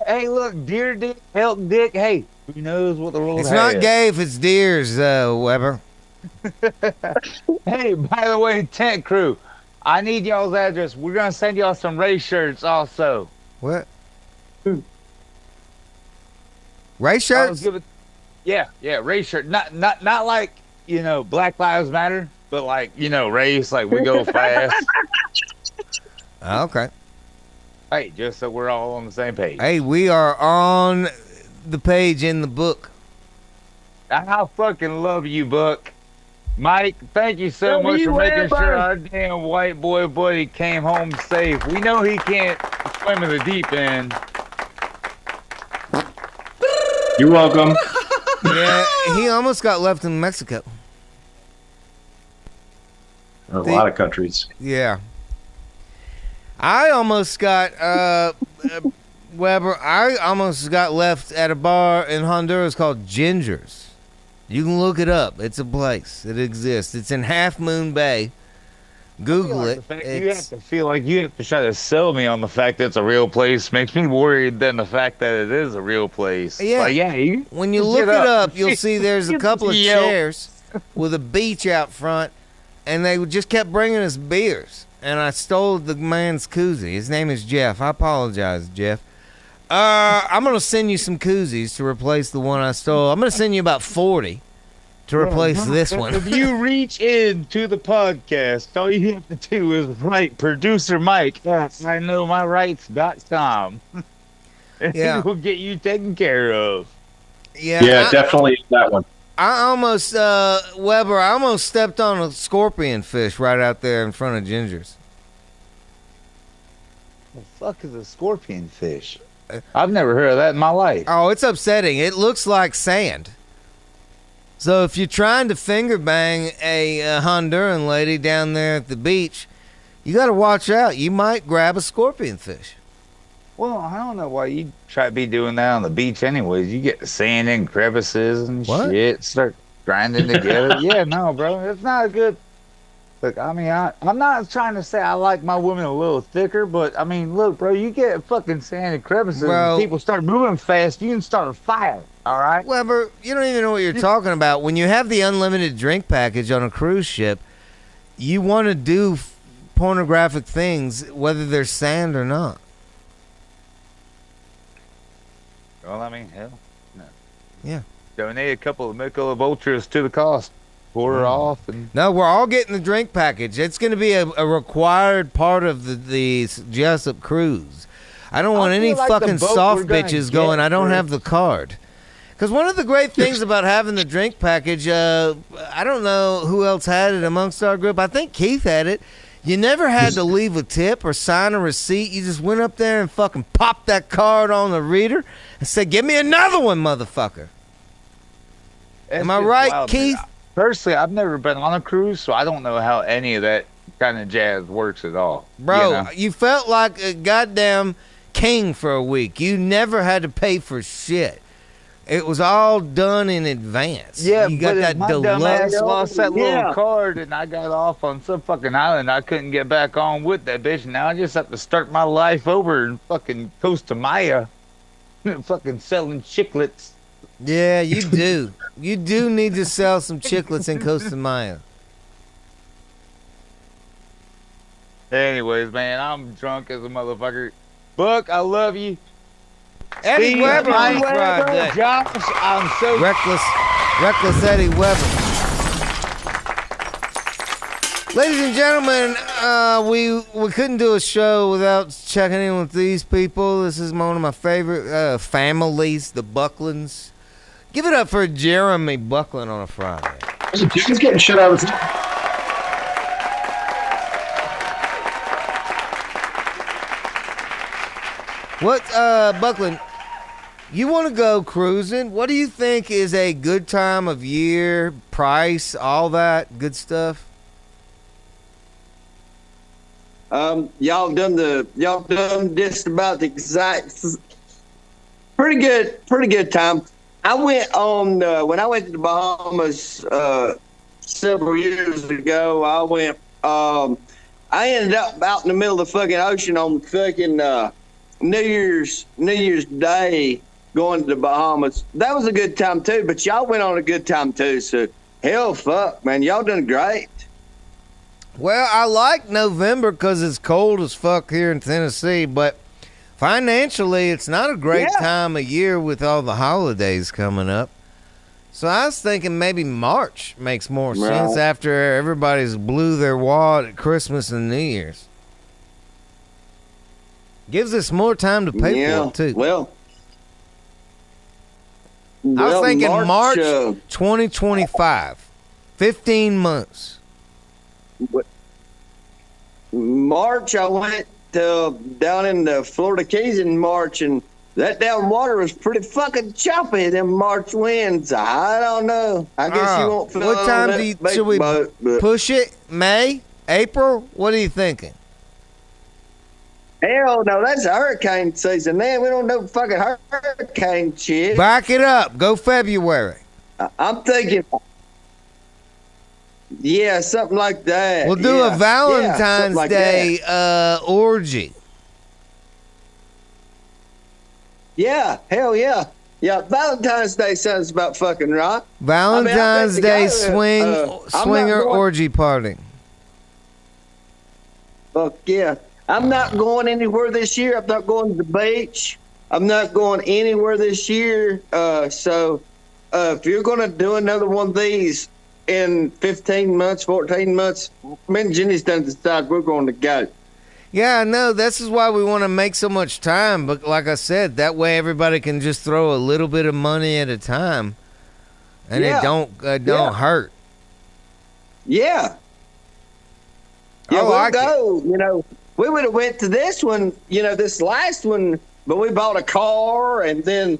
Hey, look, deer dick, elk dick. Hey, who knows what the world It's has. not gay if it's deers, Weber. Hey, by the way, tent crew, I need y'all's address. We're going to send y'all some race shirts also. What? Race shirts? Yeah, race shirt. Not like, Black Lives Matter, but like, race, like we go fast. Okay. Hey, just so we're all on the same page. Hey, we are on the page in the book. I fucking love you, Buck. Mike, thank you so much for making sure our damn white boy buddy came home safe. We know he can't swim in the deep end. You're welcome. Yeah, he almost got left in Mexico. A lot of countries. Yeah. I almost got, Weber, I almost got left at a bar in Honduras called Ginger's. You can look it up. It's a place. It exists. It's in Half Moon Bay. Google it. You have to feel like you have to try to sell me on the fact that it's a real place. Makes me worried than the fact that it is a real place. Yeah. Like, when you look it up, you'll see there's a couple of chairs with a beach out front, and they just kept bringing us beers. And I stole the man's koozie. His name is Jeff. I apologize, Jeff. I'm going to send you some koozies to replace the one I stole. I'm going to send you about 40 to replace this one. If you reach into the podcast, all you have to do is write producer Mike at IKnowMyRights.com. And Yeah. he will get you taken care of. Yeah, definitely that one. I almost, Weber, I almost stepped on a scorpion fish right out there in front of Ginger's. The fuck is a scorpion fish? I've never heard of that in my life. Oh, it's upsetting. It looks like sand. So if you're trying to finger bang a Honduran lady down there at the beach, you got to watch out. You might grab a scorpion fish. Well, I don't know why you try to be doing that on the beach anyways. You get sand and crevices and shit. Start grinding together. Yeah, no, bro. It's not a good... Look, I mean, I'm not trying to say I like my women a little thicker, but, I mean, look, bro, you get fucking sand and crevices and people start moving fast, you can start a fire, all right? Weber, you don't even know what you're talking about. When you have the unlimited drink package on a cruise ship, you want to do pornographic things, whether there's sand or not. Well, I mean, hell, no. Yeah. Donate a couple of Michelob Ultras to the cost. Pour her off. And no, we're all getting the drink package. It's going to be a required part of the Jessup cruise. I don't want any like fucking soft bitches going, I don't have the card. Because one of the great things about having the drink package, I don't know who else had it amongst our group. I think Keith had it. You never had to leave a tip or sign a receipt. You just went up there and fucking popped that card on the reader and said, give me another one, motherfucker. Am I right, Keith? Personally, I've never been on a cruise, so I don't know how any of that kind of jazz works at all. Bro, you felt like a goddamn king for a week. You never had to pay for shit. It was all done in advance. Yeah, you got that my dumbass lost that little card, and I got off on some fucking island. I couldn't get back on with that bitch. Now I just have to start my life over in fucking Costa Maya, fucking selling chiclets. Yeah, you do. You do need to sell some chiclets in Costa Maya. Anyways, man, I'm drunk as a motherfucker. Buck, I love you. Eddie Steve, Weber, Josh, I'm so reckless Eddie Weber. Ladies and gentlemen, we couldn't do a show without checking in with these people. This is one of my favorite families, the Bucklands. Give it up for Jeremy Buckland on a Friday. He's getting shit out of his... What, Buckland, you want to go cruising? What do you think is a good time of year, price, all that good stuff? Y'all done just about the exact pretty good time. I went on when I went to the Bahamas several years ago. I ended up out in the middle of the fucking ocean on fucking New Year's Day going to the Bahamas. That was a good time too, but y'all went on a good time too. So hell, fuck, man, y'all done great. Well, I like November because it's cold as fuck here in Tennessee, but financially, it's not a great time of year with all the holidays coming up. So I was thinking maybe March makes more sense after everybody's blew their wad at Christmas and New Year's. Gives us more time to pay for it, too. Well, I was thinking March 2025. 15 months. March, I went down in the Florida Keys in March, and that down water was pretty fucking choppy, them March winds. I don't know. I guess you won't feel what time should we push it? May? April? What are you thinking? Hell no, that's hurricane season. Man, we don't know fucking hurricane shit. Back it up. Go February. I'm thinking, yeah, something like that. We'll do a Valentine's Day orgy. Yeah, hell yeah. Yeah, Valentine's Day sounds about fucking right. Valentine's Day swinger orgy party. Fuck yeah. I'm not going anywhere this year. I'm not going to the beach. I'm not going anywhere this year. So if you're going to do another one of these in 15 months, 14 months, me and Jenny's done decide we're going to go. Yeah, I know. This is why we want to make so much time. But like I said, that way everybody can just throw a little bit of money at a time, and it don't hurt. Yeah. Yeah, we'll go. You know, we would have went to this one, this last one, but we bought a car, and then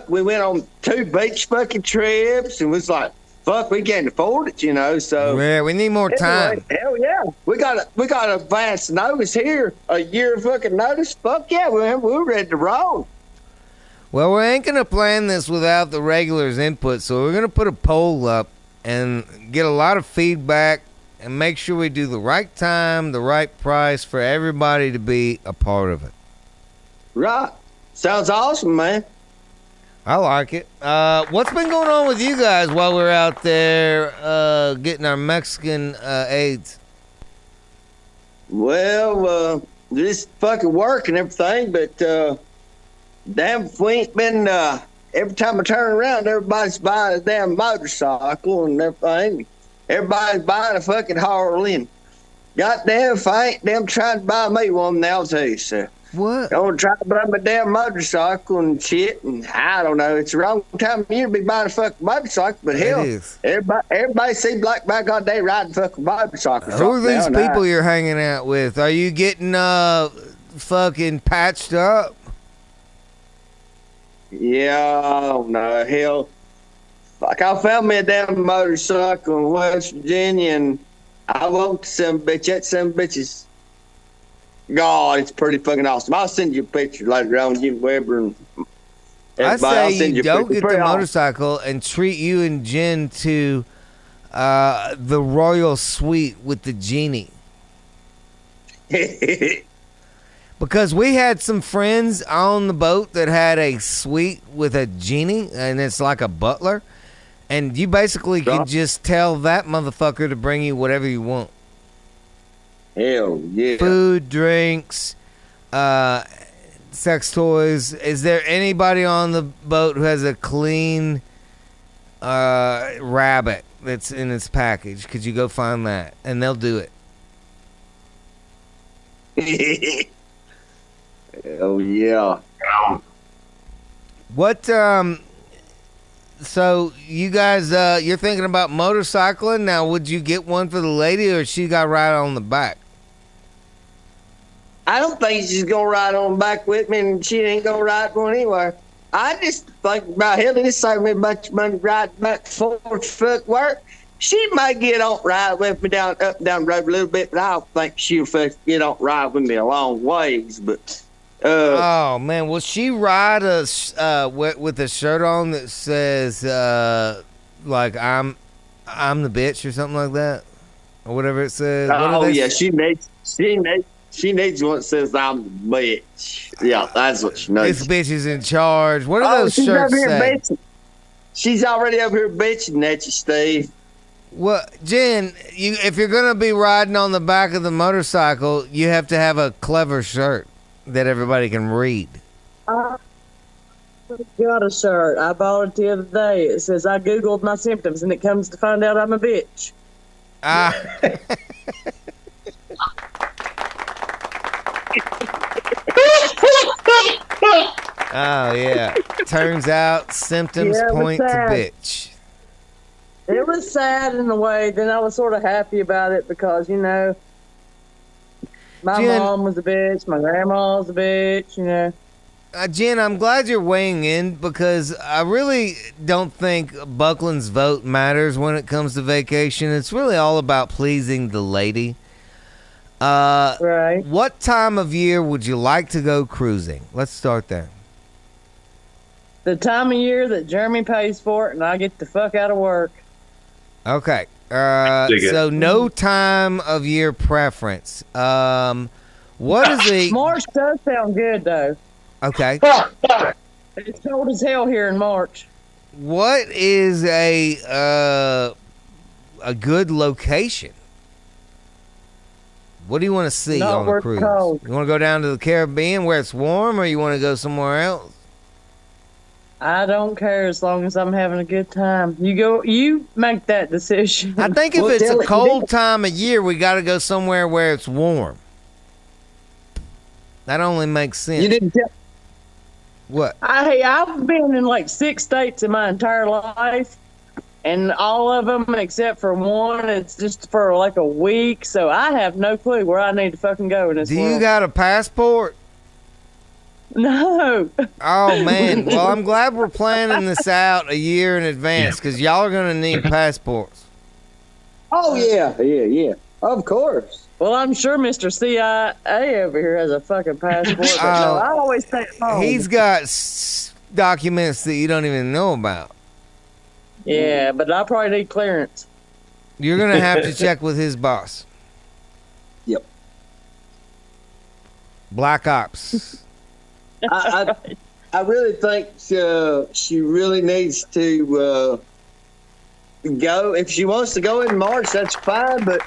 we went on 2 beach fucking trips, and was like, fuck, we can't afford it, so. Yeah, we need more time. Hell yeah. We got advance notice here, a year fucking notice. Fuck yeah, we're ready to roll. Well, we ain't going to plan this without the regulars' input, so we're going to put a poll up and get a lot of feedback and make sure we do the right time, the right price for everybody to be a part of it. Right. Sounds awesome, man. I like it. What's been going on with you guys while we're out there getting our Mexican AIDS? Well, just fucking work and everything, but damn, if we ain't been, every time I turn around, everybody's buying a damn motorcycle and everything. Everybody's buying a fucking Harley. Goddamn, if I ain't damn trying to buy me one now, I'll tell you, sir. What? Don't try to buy my damn motorcycle and shit, and I don't know. It's the wrong time of year to be buying a fucking motorcycle, but hell, everybody seems like back all day riding fucking motorcycles. Who are these people you're hanging out with? Are you getting fucking patched up? Yeah, I don't know. Hell, like I found me a damn motorcycle in West Virginia, and I walked some bitch. That some bitches. God, it's pretty fucking awesome. I'll send you a picture later on, you Weber and everybody. I say you don't get the motorcycle and treat you and Jen to the royal suite with the genie. Because we had some friends on the boat that had a suite with a genie, and it's like a butler. And you basically can just tell that motherfucker to bring you whatever you want. Hell yeah. Food, drinks, sex toys. Is there anybody on the boat who has a clean rabbit that's in its package? Could you go find that? And they'll do it. Hell yeah. What, so you guys, you're thinking about motorcycling. Now, would you get one for the lady, or she got right on the back? I don't think she's gonna ride on back with me, and she ain't gonna ride going anywhere. I just think about hell, this saved me a bunch of money riding back and forth work. She might get on ride with me down up and down the road a little bit, but I don't think she'll get on ride with me a long ways. But oh man, will she ride with a shirt on that says like I'm the bitch or something like that, or whatever it says? Oh yeah, she needs one that says I'm the bitch. Yeah, that's what she knows. This bitch is in charge. What do those shirts say? She's already up here bitching at you, Steve. Well, Jen, if you're gonna be riding on the back of the motorcycle, you have to have a clever shirt that everybody can read. I got a shirt. I bought it the other day. It says I Googled my symptoms and it comes to find out I'm a bitch. Oh yeah. Turns out symptoms point to bitch. It was sad in a way. Then I was sort of happy about it because, you know, my mom was a bitch, my grandma was a bitch, you know. Jen, I'm glad you're weighing in because I really don't think Buckland's vote matters when it comes to vacation. It's really all about pleasing the lady. Right. What time of year would you like to go cruising? Let's start there. The time of year that Jeremy pays for it and I get the fuck out of work. Okay. So no time of year preference. What is the March does sound good though. Okay. It's cold as hell here in March. What is a good location? What do you want to see on a cruise? Cold. You want to go down to the Caribbean where it's warm, or you want to go somewhere else? I don't care as long as I'm having a good time. You make that decision. I think if it's a cold time of year, we got to go somewhere where it's warm. That only makes sense. You didn't tell. What? I've been in like 6 states in my entire life, and all of them except for one, it's just for like a week. So I have no clue where I need to fucking go in this world. Do you got a passport? No. Oh man. Well, I'm glad we're planning this out a year in advance because y'all are gonna need passports. Oh yeah. Of course. Well, I'm sure Mr. CIA over here has a fucking passport, but no, I always stay at home. He's got documents that you don't even know about. Yeah, but I probably need clearance. You're going to have to check with his boss. Yep. Black Ops. I really think she really needs to go. If she wants to go in March, that's fine, but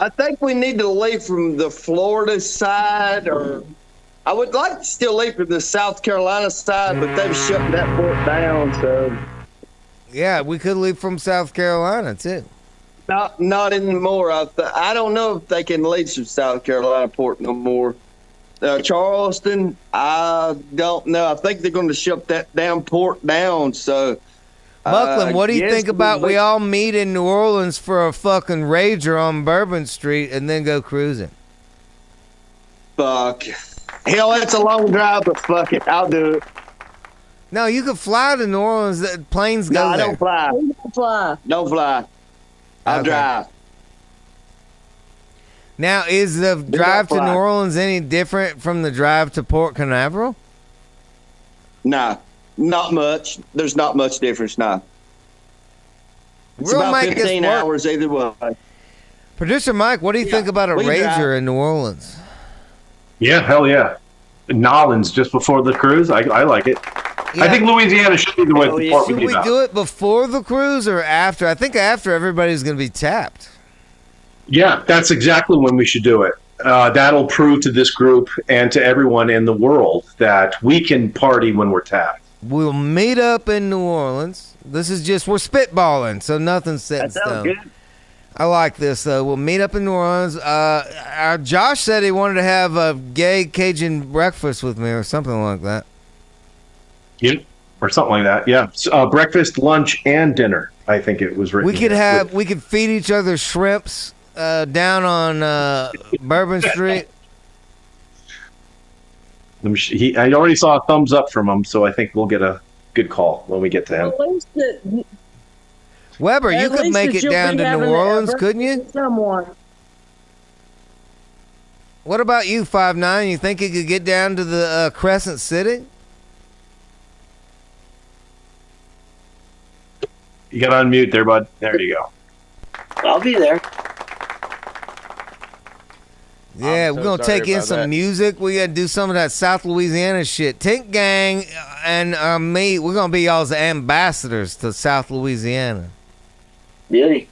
I think we need to leave from the Florida side, or I would like to still leave from the South Carolina side, but they've shut that port down. So yeah, we could leave from South Carolina too. Not anymore. I don't know if they can leave from South Carolina port no more. Charleston, I don't know. I think they're going to shut that damn port down. So. Buckland, what do you think about we all meet in New Orleans for a fucking rager on Bourbon Street and then go cruising? Fuck. Hell, that's a long drive, but fuck it. I'll do it. No, you can fly to New Orleans. Planes go there. No, I don't fly. Don't fly. I'll drive. Now, is the drive to New Orleans any different from the drive to Port Canaveral? No. Not much. There's not much difference now. It's about 15 hours either way. Producer Mike, what do you think about a rager in New Orleans? Yeah, hell yeah. Nolans just before the cruise. I like it. Yeah. I think Louisiana should be the way the port Should we do it before the cruise or after? I think after everybody's going to be tapped. Yeah, that's exactly when we should do it. That'll prove to this group and to everyone in the world that we can party when we're tapped. We'll meet up in New Orleans. This is just, we're spitballing, so nothing's set in stone. Good. I like this, though. We'll meet up in New Orleans. Josh said he wanted to have a gay Cajun breakfast with me or something like that. Yeah, or something like that, yeah. Breakfast, lunch, and dinner, I think it was written. We could feed each other shrimps down on Bourbon Street? I already saw a thumbs up from him, so I think we'll get a good call when we get to him. Weber, you could make it down to New Orleans, couldn't you? Someone. What about you, 5'9"? You think you could get down to the Crescent City? You got to unmute there, bud. There you go. I'll be there. Yeah, we're going to take in some music. We got to do some of that South Louisiana shit. Tent Gang and me, we're going to be y'all's ambassadors to South Louisiana. Really?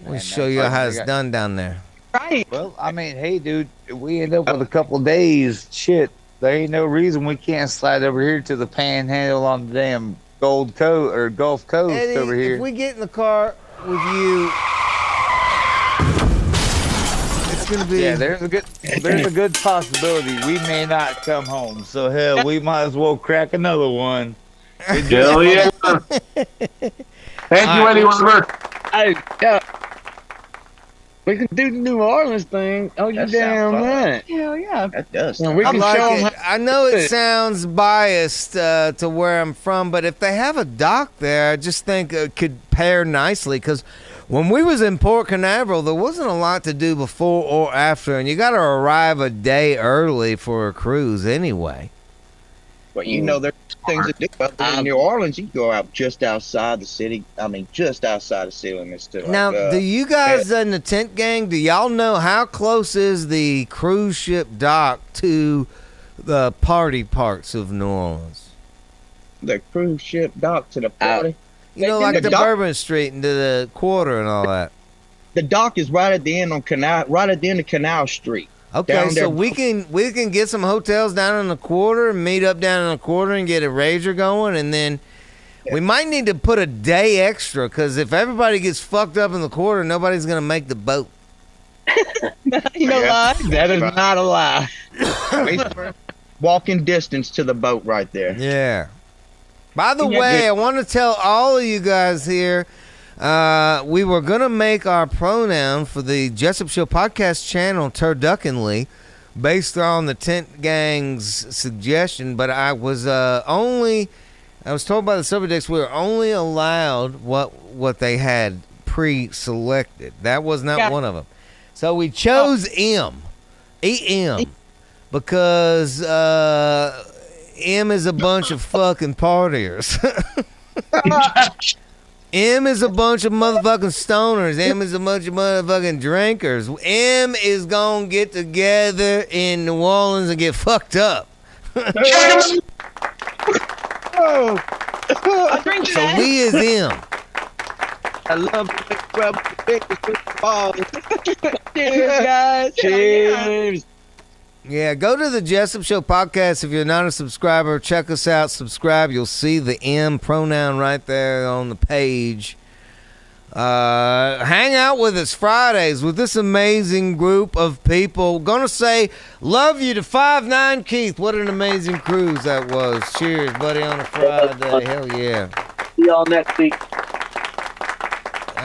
We'll show you how it's done down there. Right. Well, I mean, hey, dude, we end up with a couple days. Shit, there ain't no reason we can't slide over here to the Panhandle on the damn Gold Coast or Gulf Coast Eddie, over here. If we get in the car with you, it's gonna be. Yeah, there's a good possibility we may not come home. So hell, we might as well crack another one. Hell yeah! Thank you, Eddie Weber. Hey, yeah. We can do the New Orleans thing. Oh, you damn right. Hell yeah. That does. And we I can like show 'em it. I know it sounds biased to where I'm from, but if they have a dock there, I just think it could pair nicely. Because when we was in Port Canaveral, there wasn't a lot to do before or after, and you got to arrive a day early for a cruise anyway. But you know, there's things to do out there in New Orleans. You can go out just outside the city. I mean, just outside the city limits too. Now, do you guys in the Tent Gang, do y'all know how close is the cruise ship dock to the party parts of New Orleans? The cruise ship dock to the party? You know, like the Bourbon Street and to the Quarter and all that. The dock is right at the end on Canal, right at the end of Canal Street. Okay, so we can get some hotels down in the Quarter and meet up down in the Quarter and get a rager going, and then we might need to put a day extra because if everybody gets fucked up in the Quarter, nobody's gonna make the boat. You know, lie. That is not a lie. Walking distance to the boat right there. Yeah. By the way, I want to tell all of you guys here. We were going to make our pronoun for the Jessup Show podcast channel turduckenly based on the Tent Gang's suggestion, but I was told by the Silver Dicks we were only allowed what they had pre-selected. That was not one of them. So we chose EM, because M is a bunch of fucking partiers. M is a bunch of motherfucking stoners. M is a bunch of motherfucking drinkers. M is gonna get together in New Orleans and get fucked up. Oh, I drink so we is M. I love balls. Cheers, guys. Cheers. Yeah, go to the Jessup Show podcast if you're not a subscriber. Check us out, subscribe. You'll see the M pronoun right there on the page. Hang out with us Fridays with this amazing group of people. Gonna say love you to 5'9" Keith. What an amazing cruise that was. Cheers, buddy, on a Friday. Hell yeah. See y'all next week.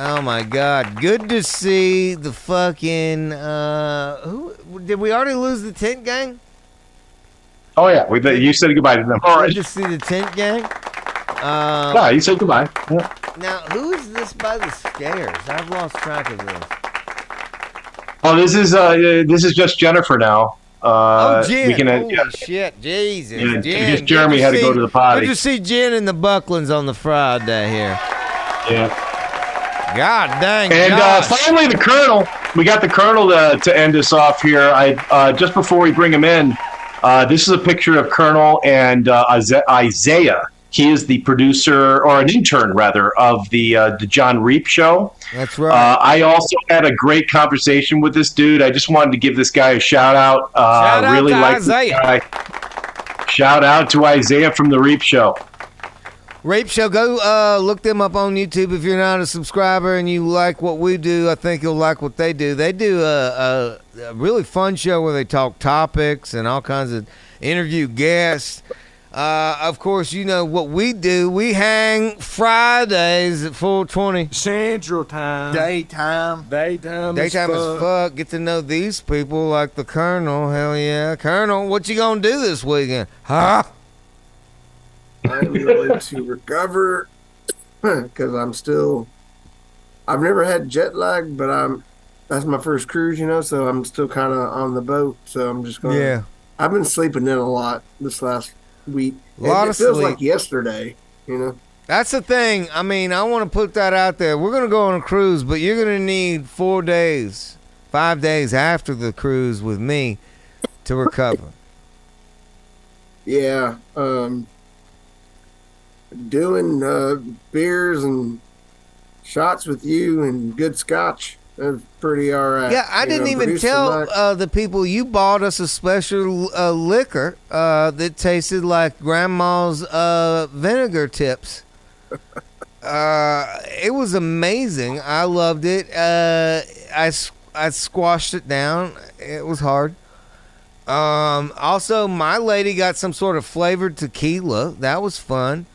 Oh my God! Good to see the fucking. Who did we already lose the Tent Gang? Oh yeah, you said goodbye to them. All right. Good to see the Tent Gang. Yeah, you said goodbye. Yeah. Now, who is this by the stairs? I've lost track of this. Oh, this is just Jennifer now. Jen! Holy shit, Jesus! Yeah, Jen, Jeremy had to go to the potty. Good to see Jen in the Bucklands on the Friday here. Yeah. God dang. And finally, the Colonel. We got the Colonel to end us off here. Just before we bring him in, this is a picture of Colonel and Isaiah. He is the producer, or an intern rather, of the John Reap show. That's right. I also had a great conversation with this dude. I just wanted to give this guy a shout out. Shout out really to like Isaiah. Shout out to Isaiah from the Reap show. Rape Show, go look them up on YouTube if you're not a subscriber and you like what we do. I think you'll like what they do. They do a really fun show where they talk topics and all kinds of interview guests. Of course, you know what we do. We hang Fridays at 4:20 Central Time. Daytime. Daytime as fuck. Get to know these people like the Colonel. Hell yeah. Colonel, what you gonna do this weekend? Huh? I'm going to recover because I've never had jet lag, but that's my first cruise, so I'm still kind of on the boat. So I'm just going to. Yeah. I've been sleeping in a lot this last week. A lot it of feels sleep. like yesterday, That's the thing. I mean, I want to put that out there. We're going to go on a cruise, but you're going to need 4 days, 5 days after the cruise with me to recover. Yeah. Doing beers and shots with you and good scotch. That's pretty all right. Yeah, I didn't even tell the people you bought us a special liquor that tasted like grandma's vinegar tips. It was amazing. I loved it. I squashed it down. It was hard. Also, my lady got some sort of flavored tequila. That was fun.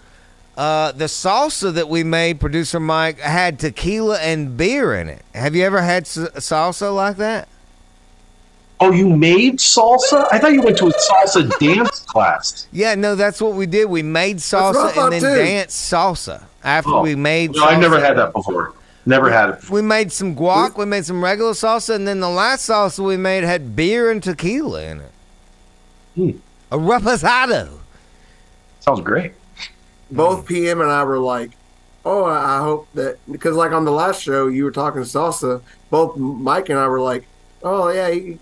The salsa that we made, producer Mike, had tequila and beer in it. Have you ever had salsa like that? Oh, you made salsa? I thought you went to a salsa dance class. Yeah, no, that's what we did. We made salsa and then danced salsa after we made salsa. No, I've never had that before. Never had it before. We made some guac, we made some regular salsa, and then the last salsa we made had beer and tequila in it. A reposado. Sounds great. Both PM and I were like, oh, I hope that, because like on the last show, you were talking salsa. Both Mike and I were like, oh, yeah, he's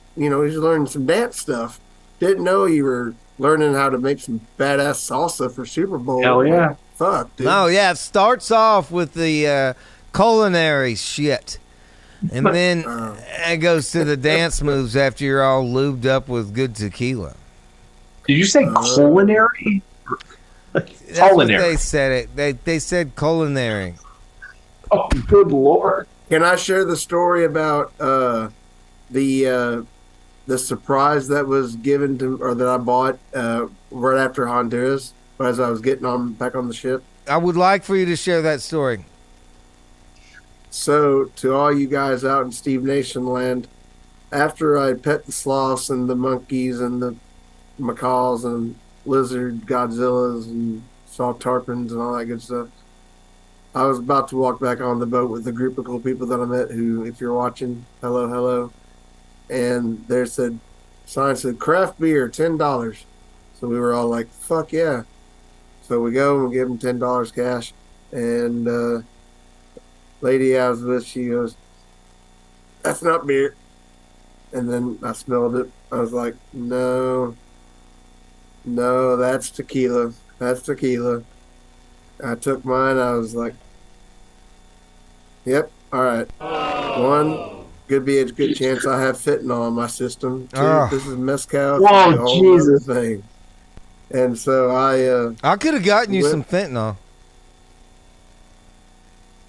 learning some dance stuff. Didn't know you were learning how to make some badass salsa for Super Bowl. Hell yeah. Fuck, dude. Oh, yeah, it starts off with the culinary shit. And then it goes to the dance moves after you're all lubed up with good tequila. Did you say culinary? That's culinary. What they said it. They said culinary. Oh, good Lord. Can I share the story about the surprise that was given to, or that I bought right after Honduras as I was getting back on the ship? I would like for you to share that story. So, to all you guys out in Steve Nation land, after I pet the sloths and the monkeys and the macaws and lizard Godzillas and saw tarpons and all that good stuff, I was about to walk back on the boat with a group of cool people that I met who, if you're watching, hello. And there sign said, craft beer, $10. So we were all like, fuck yeah. So we go and give them $10 cash. And lady I was with, she goes, that's not beer. And then I smelled it. I was like, no, that's tequila. That's tequila. I took mine. I was like, yep, all right. One, could be a good chance I have fentanyl in my system. Two, this is mezcal. Whoa, Jesus. Thing. And so I could have gotten you some fentanyl.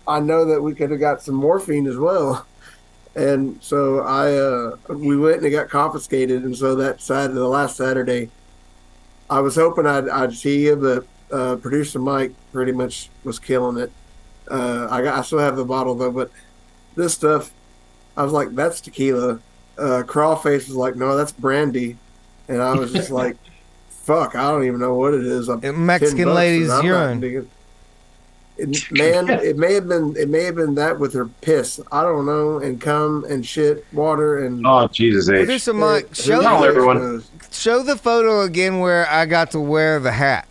I know that we could have got some morphine as well. And so we went and it got confiscated. And so that Saturday, the last Saturday, I was hoping I'd see you, but producer Mike pretty much was killing it. I still have the bottle though, but this stuff, I was like, that's tequila. Crawface was like, no, that's brandy. And I was just like, fuck, I don't even know what it is. Mexican lady's urine. It may have been that with her piss. I don't know, and cum and shit, water and. Oh Jesus! Producer Mike, show the photo again where I got to wear the hat.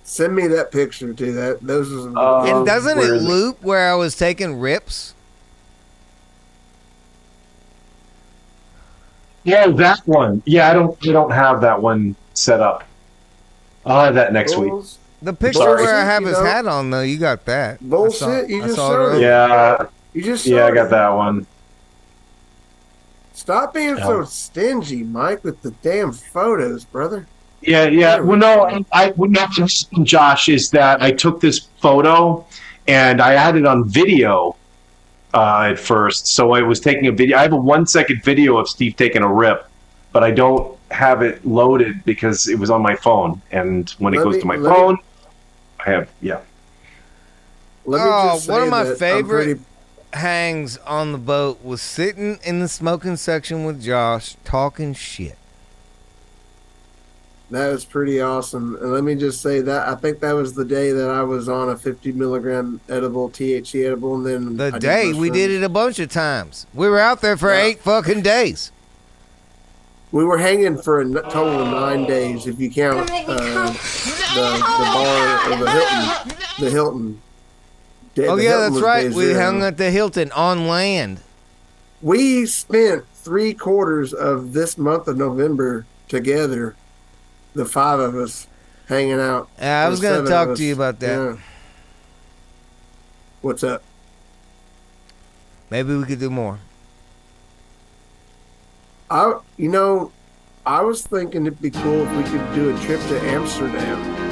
Send me that picture too. And doesn't it loop where I was taking rips? Yeah, that one. Yeah, we don't have that one set up. I'll have that next week. The picture where I have his hat on, though, you got that. Bullshit, you just showed it. Yeah. You just I got that one. Stop being so stingy, Mike, with the damn photos, brother. Yeah. Well, no, I would not just, Josh, is that I took this photo and I had it on video at first. So I was taking a video. I have a 1 second video of Steve taking a rip. but I don't have it loaded because it was on my phone. And when it goes to my phone, I have, One of my favorite hangs on the boat was sitting in the smoking section with Josh talking shit. That was pretty awesome. And let me just say that I think that was the day that I was on a 50 milligram edible, THC edible, and then the day we did it a bunch of times. We were out there for 8 fucking days. We were hanging for a total of 9 days, if you count the bar or the Hilton. Oh yeah, that's right. We hung at the Hilton on land. We spent 3/4 of this month of November together. The 5 of us hanging out. I was going to talk to you about that. Yeah. What's up? Maybe we could do more. I was thinking it'd be cool if we could do a trip to Amsterdam.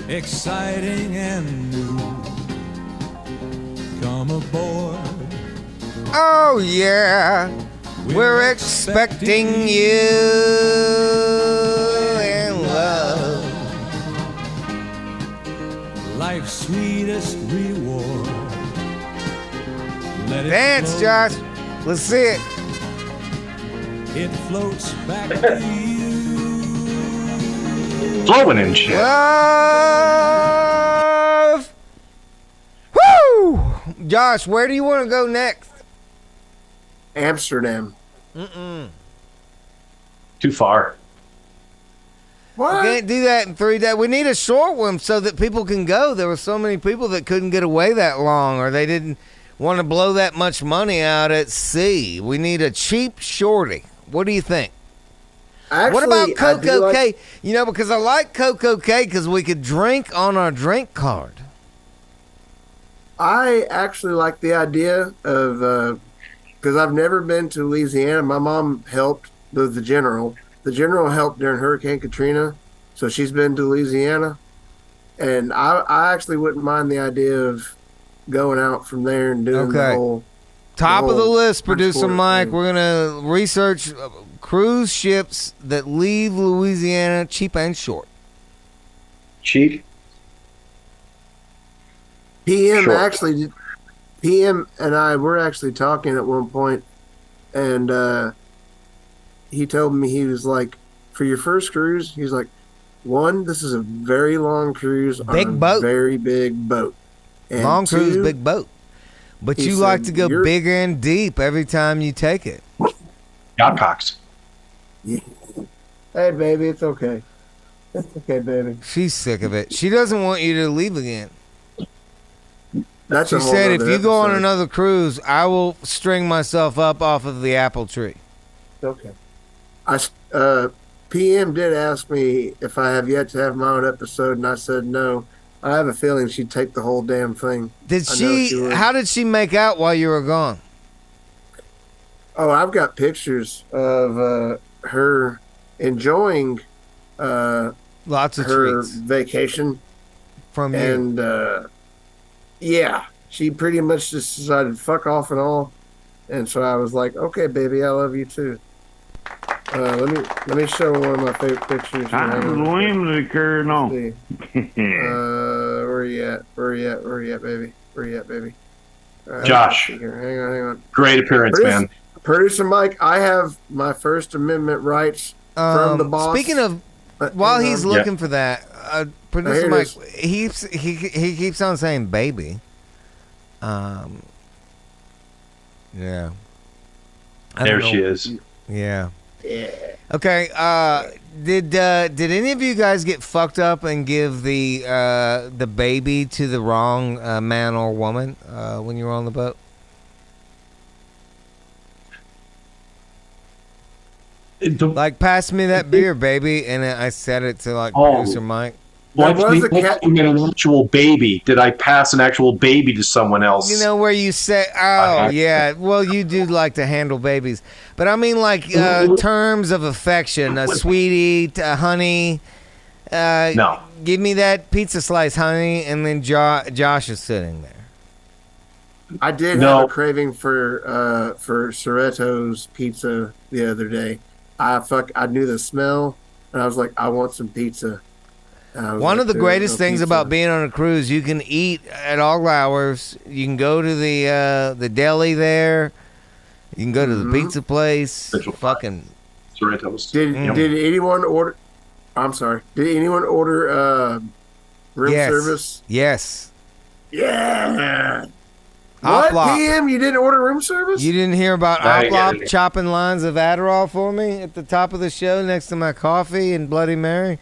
Exciting and new. Come aboard. Oh yeah, we're expecting you in love. Life's sweetest reward. Let it dance, flow. Josh. Let's see it. It floats back to you. Flowing and shit. Love. Woo! Josh, where do you want to go next? Amsterdam. Too far. What? We can't do that in 3 days. We need a short one so that people can go. There were so many people that couldn't get away that long, or they didn't want to blow that much money out at sea. We need a cheap shorty. What do you think? Actually, what about Coco K? Because I like Coco K because we could drink on our drink card. I actually like the idea of, because I've never been to Louisiana. My mom helped the general. The general helped during Hurricane Katrina, so she's been to Louisiana. And I actually wouldn't mind the idea of going out from there and doing the whole... Top of the list, Producer Mike. We're going to research cruise ships that leave Louisiana cheap and short. Cheap? PM and I were actually talking at one point, and he told me, he was like, for your first cruise, he's like, one, this is a very long cruise on a very big boat. And Long cruise, big boat. But you like to go bigger and deep every time you take it. Yacht cocks. Yeah. Hey, baby, it's okay. It's okay, baby. She's sick of it. She doesn't want you to leave again. That's she said, if you go on another cruise, I will string myself up off of the apple tree. Okay. PM did ask me if I have yet to have my own episode, and I said no. I have a feeling she'd take the whole damn thing. How did she make out while you were gone? Oh, I've got pictures of her enjoying lots of her treats vacation from you. And yeah, she pretty much just decided fuck off and all. And so I was like, okay, baby, I love you too. Let me show one of my favorite pictures. Where you at? Where you at, baby? Where you at, baby? Josh. Hang on. Great appearance, man. Producer Mike, I have my First Amendment rights from the boss. Speaking of, while he's looking for that, Producer Mike, he keeps on saying baby. Yeah. There she is. Yeah. Okay. Did any of you guys get fucked up and give the baby to the wrong man or woman when you were on the boat? Like, pass me that beer, baby, and I said it to Producer Mike. What do you mean an actual baby? Did I pass an actual baby to someone else? You know where you say, oh, yeah. Well, you do like to handle babies. But I mean, like, terms of affection. Sweetie, honey, No. Give me that pizza slice, honey, and then Josh is sitting there. I did have a craving for Soretto's pizza the other day. I knew the smell, and I was like, I want some pizza. One of the greatest things about being on a cruise, you can eat at all hours. You can go to the deli there. You can go to the pizza place. Fucking Soretto's. Did anyone order? I'm sorry. Did anyone order room service? Yes. Yeah. What, PM? You didn't order room service? You didn't hear about Oplop chopping lines of Adderall for me at the top of the show next to my coffee and Bloody Mary?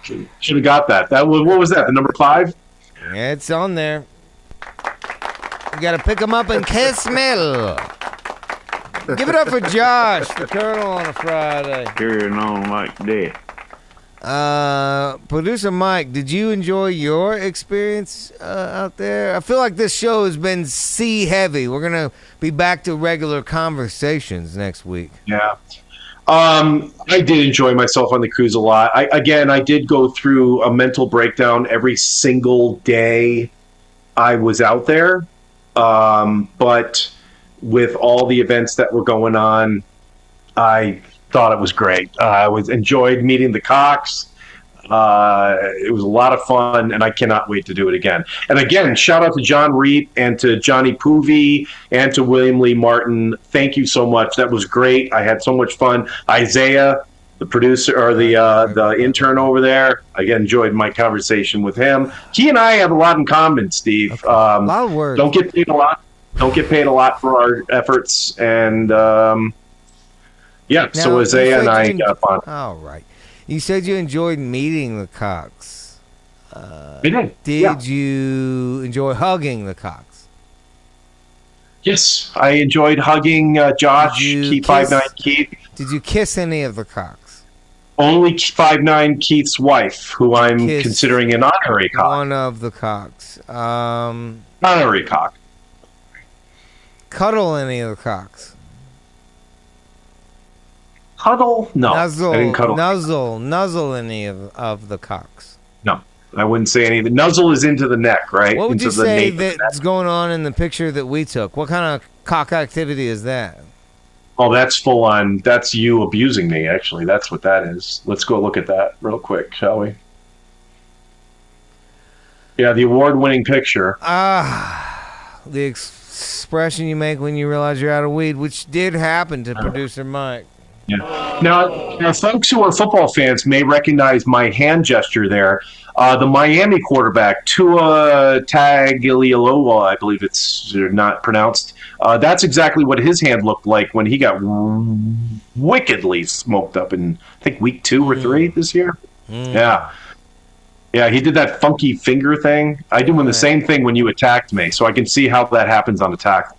Should have got that. What was that? The number 5? Yeah, it's on there. You got to pick them up and kiss me. Give it up for Josh, the Colonel, on a Friday. Carrying on like that. Producer Mike, did you enjoy your experience out there? I feel like this show has been sea heavy. We're gonna be back to regular conversations next week. Yeah. I did enjoy myself on the cruise a lot. I did go through a mental breakdown every single day I was out there. But with all the events that were going on, I thought it was great. I enjoyed meeting the Cox. It was a lot of fun, and I cannot wait to do it again. And again, shout out to John Reep and to Johnny Poovey and to William Lee Martin. Thank you so much. That was great. I had so much fun. Isaiah, the producer or the intern over there, I enjoyed my conversation with him. He and I have a lot in common, Steve. Okay. A lot of words. Don't get paid a lot. Don't get paid a lot for our efforts, and so Isaiah and I got fun. All right. You said you enjoyed meeting the Cox. I did. Did you enjoy hugging the Cox? Yes, I enjoyed hugging Josh, Keith 5'9" Keith. Did you kiss any of the Cox? Only 5'9" Keith's wife, who I'm considering an honorary cock. One of the Cox. Honorary cock. Cuddle any of the Cox? Cuddle? No. I didn't cuddle. Nuzzle any of the Cox? No, I wouldn't say any. The nuzzle is into the neck, right? What would into you say that's going on in the picture that we took? What kind of cock activity is that? Oh, that's full on. That's you abusing me, actually. That's what that is. Let's go look at that real quick, shall we? Yeah, the award-winning picture. The expression you make when you realize you're out of weed, which did happen to producer Mike. Yeah. Now, folks who are football fans may recognize my hand gesture there. The Miami quarterback, Tua Tagovailoa, I believe it's not pronounced. That's exactly what his hand looked like when he got wickedly smoked up in, I think, week 2 or 3 this year. Yeah. Yeah, he did that funky finger thing. I do the same thing when you attacked me, so I can see how that happens on attack.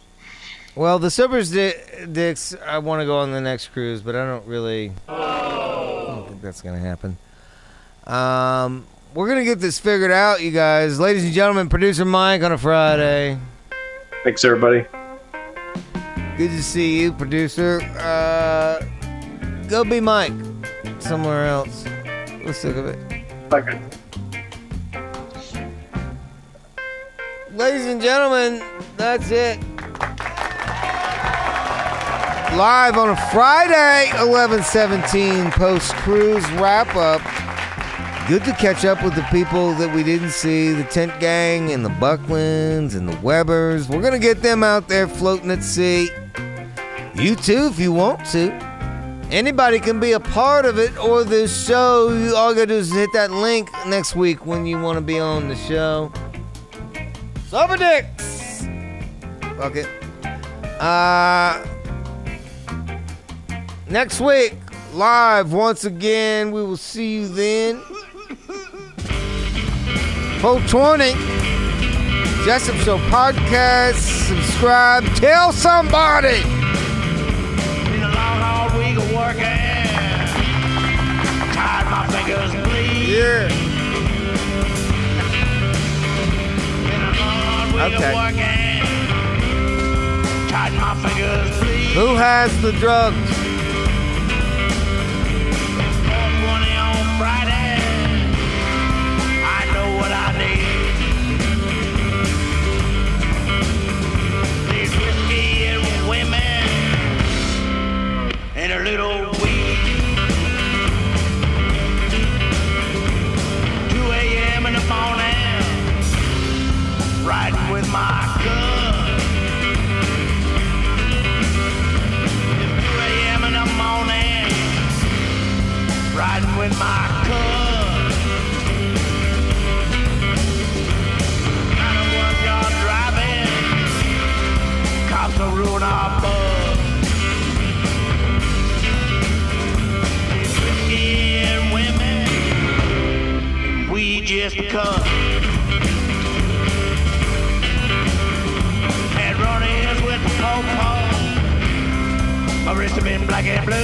Well, the Silver's Dicks, I want to go on the next cruise, but I don't think that's going to happen. We're going to get this figured out, you guys. Ladies and gentlemen, producer Mike on a Friday. Thanks, everybody. Good to see you, producer. Go be Mike somewhere else. We're sick of it. Okay. Ladies and gentlemen, that's it. Live on a Friday, 11/17, post-cruise wrap-up. Good to catch up with the people that we didn't see, the Tent Gang and the Bucklands and the Webbers. We're going to get them out there floating at sea. You too, if you want to. Anybody can be a part of it or the show. All you got to do is hit that link next week when you want to be on the show. Silver Dicks! Fuck it. Next week, live once again. We will see you then. 420 Jessup Show podcast. Subscribe. Tell somebody. Been a long, hard week of working. Tired, my fingers bleed. Yeah. Been a long, hard week of working. Tired, my fingers bleed. Who has the drugs? little weed. 2 a.m. in the morning, riding with my gun. It's 2 a.m. in the morning, riding with my gun. Kind of what y'all driving, cops will ruin our bus. It's whiskey and women, we just cut. And run-ins with the po-po, arrest him in black and blue.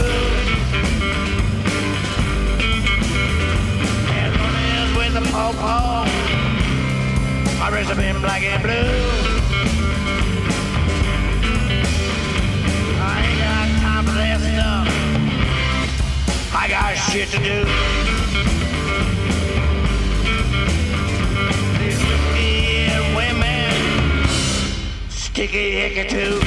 And run-ins with the po-po, arrest him in black and blue. I ain't got time for that stuff, I got shit to do. These whiskey and women, sticky hickey too.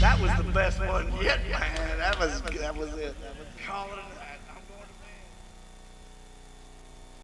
That was the best one yet, man. That was it. Calling it.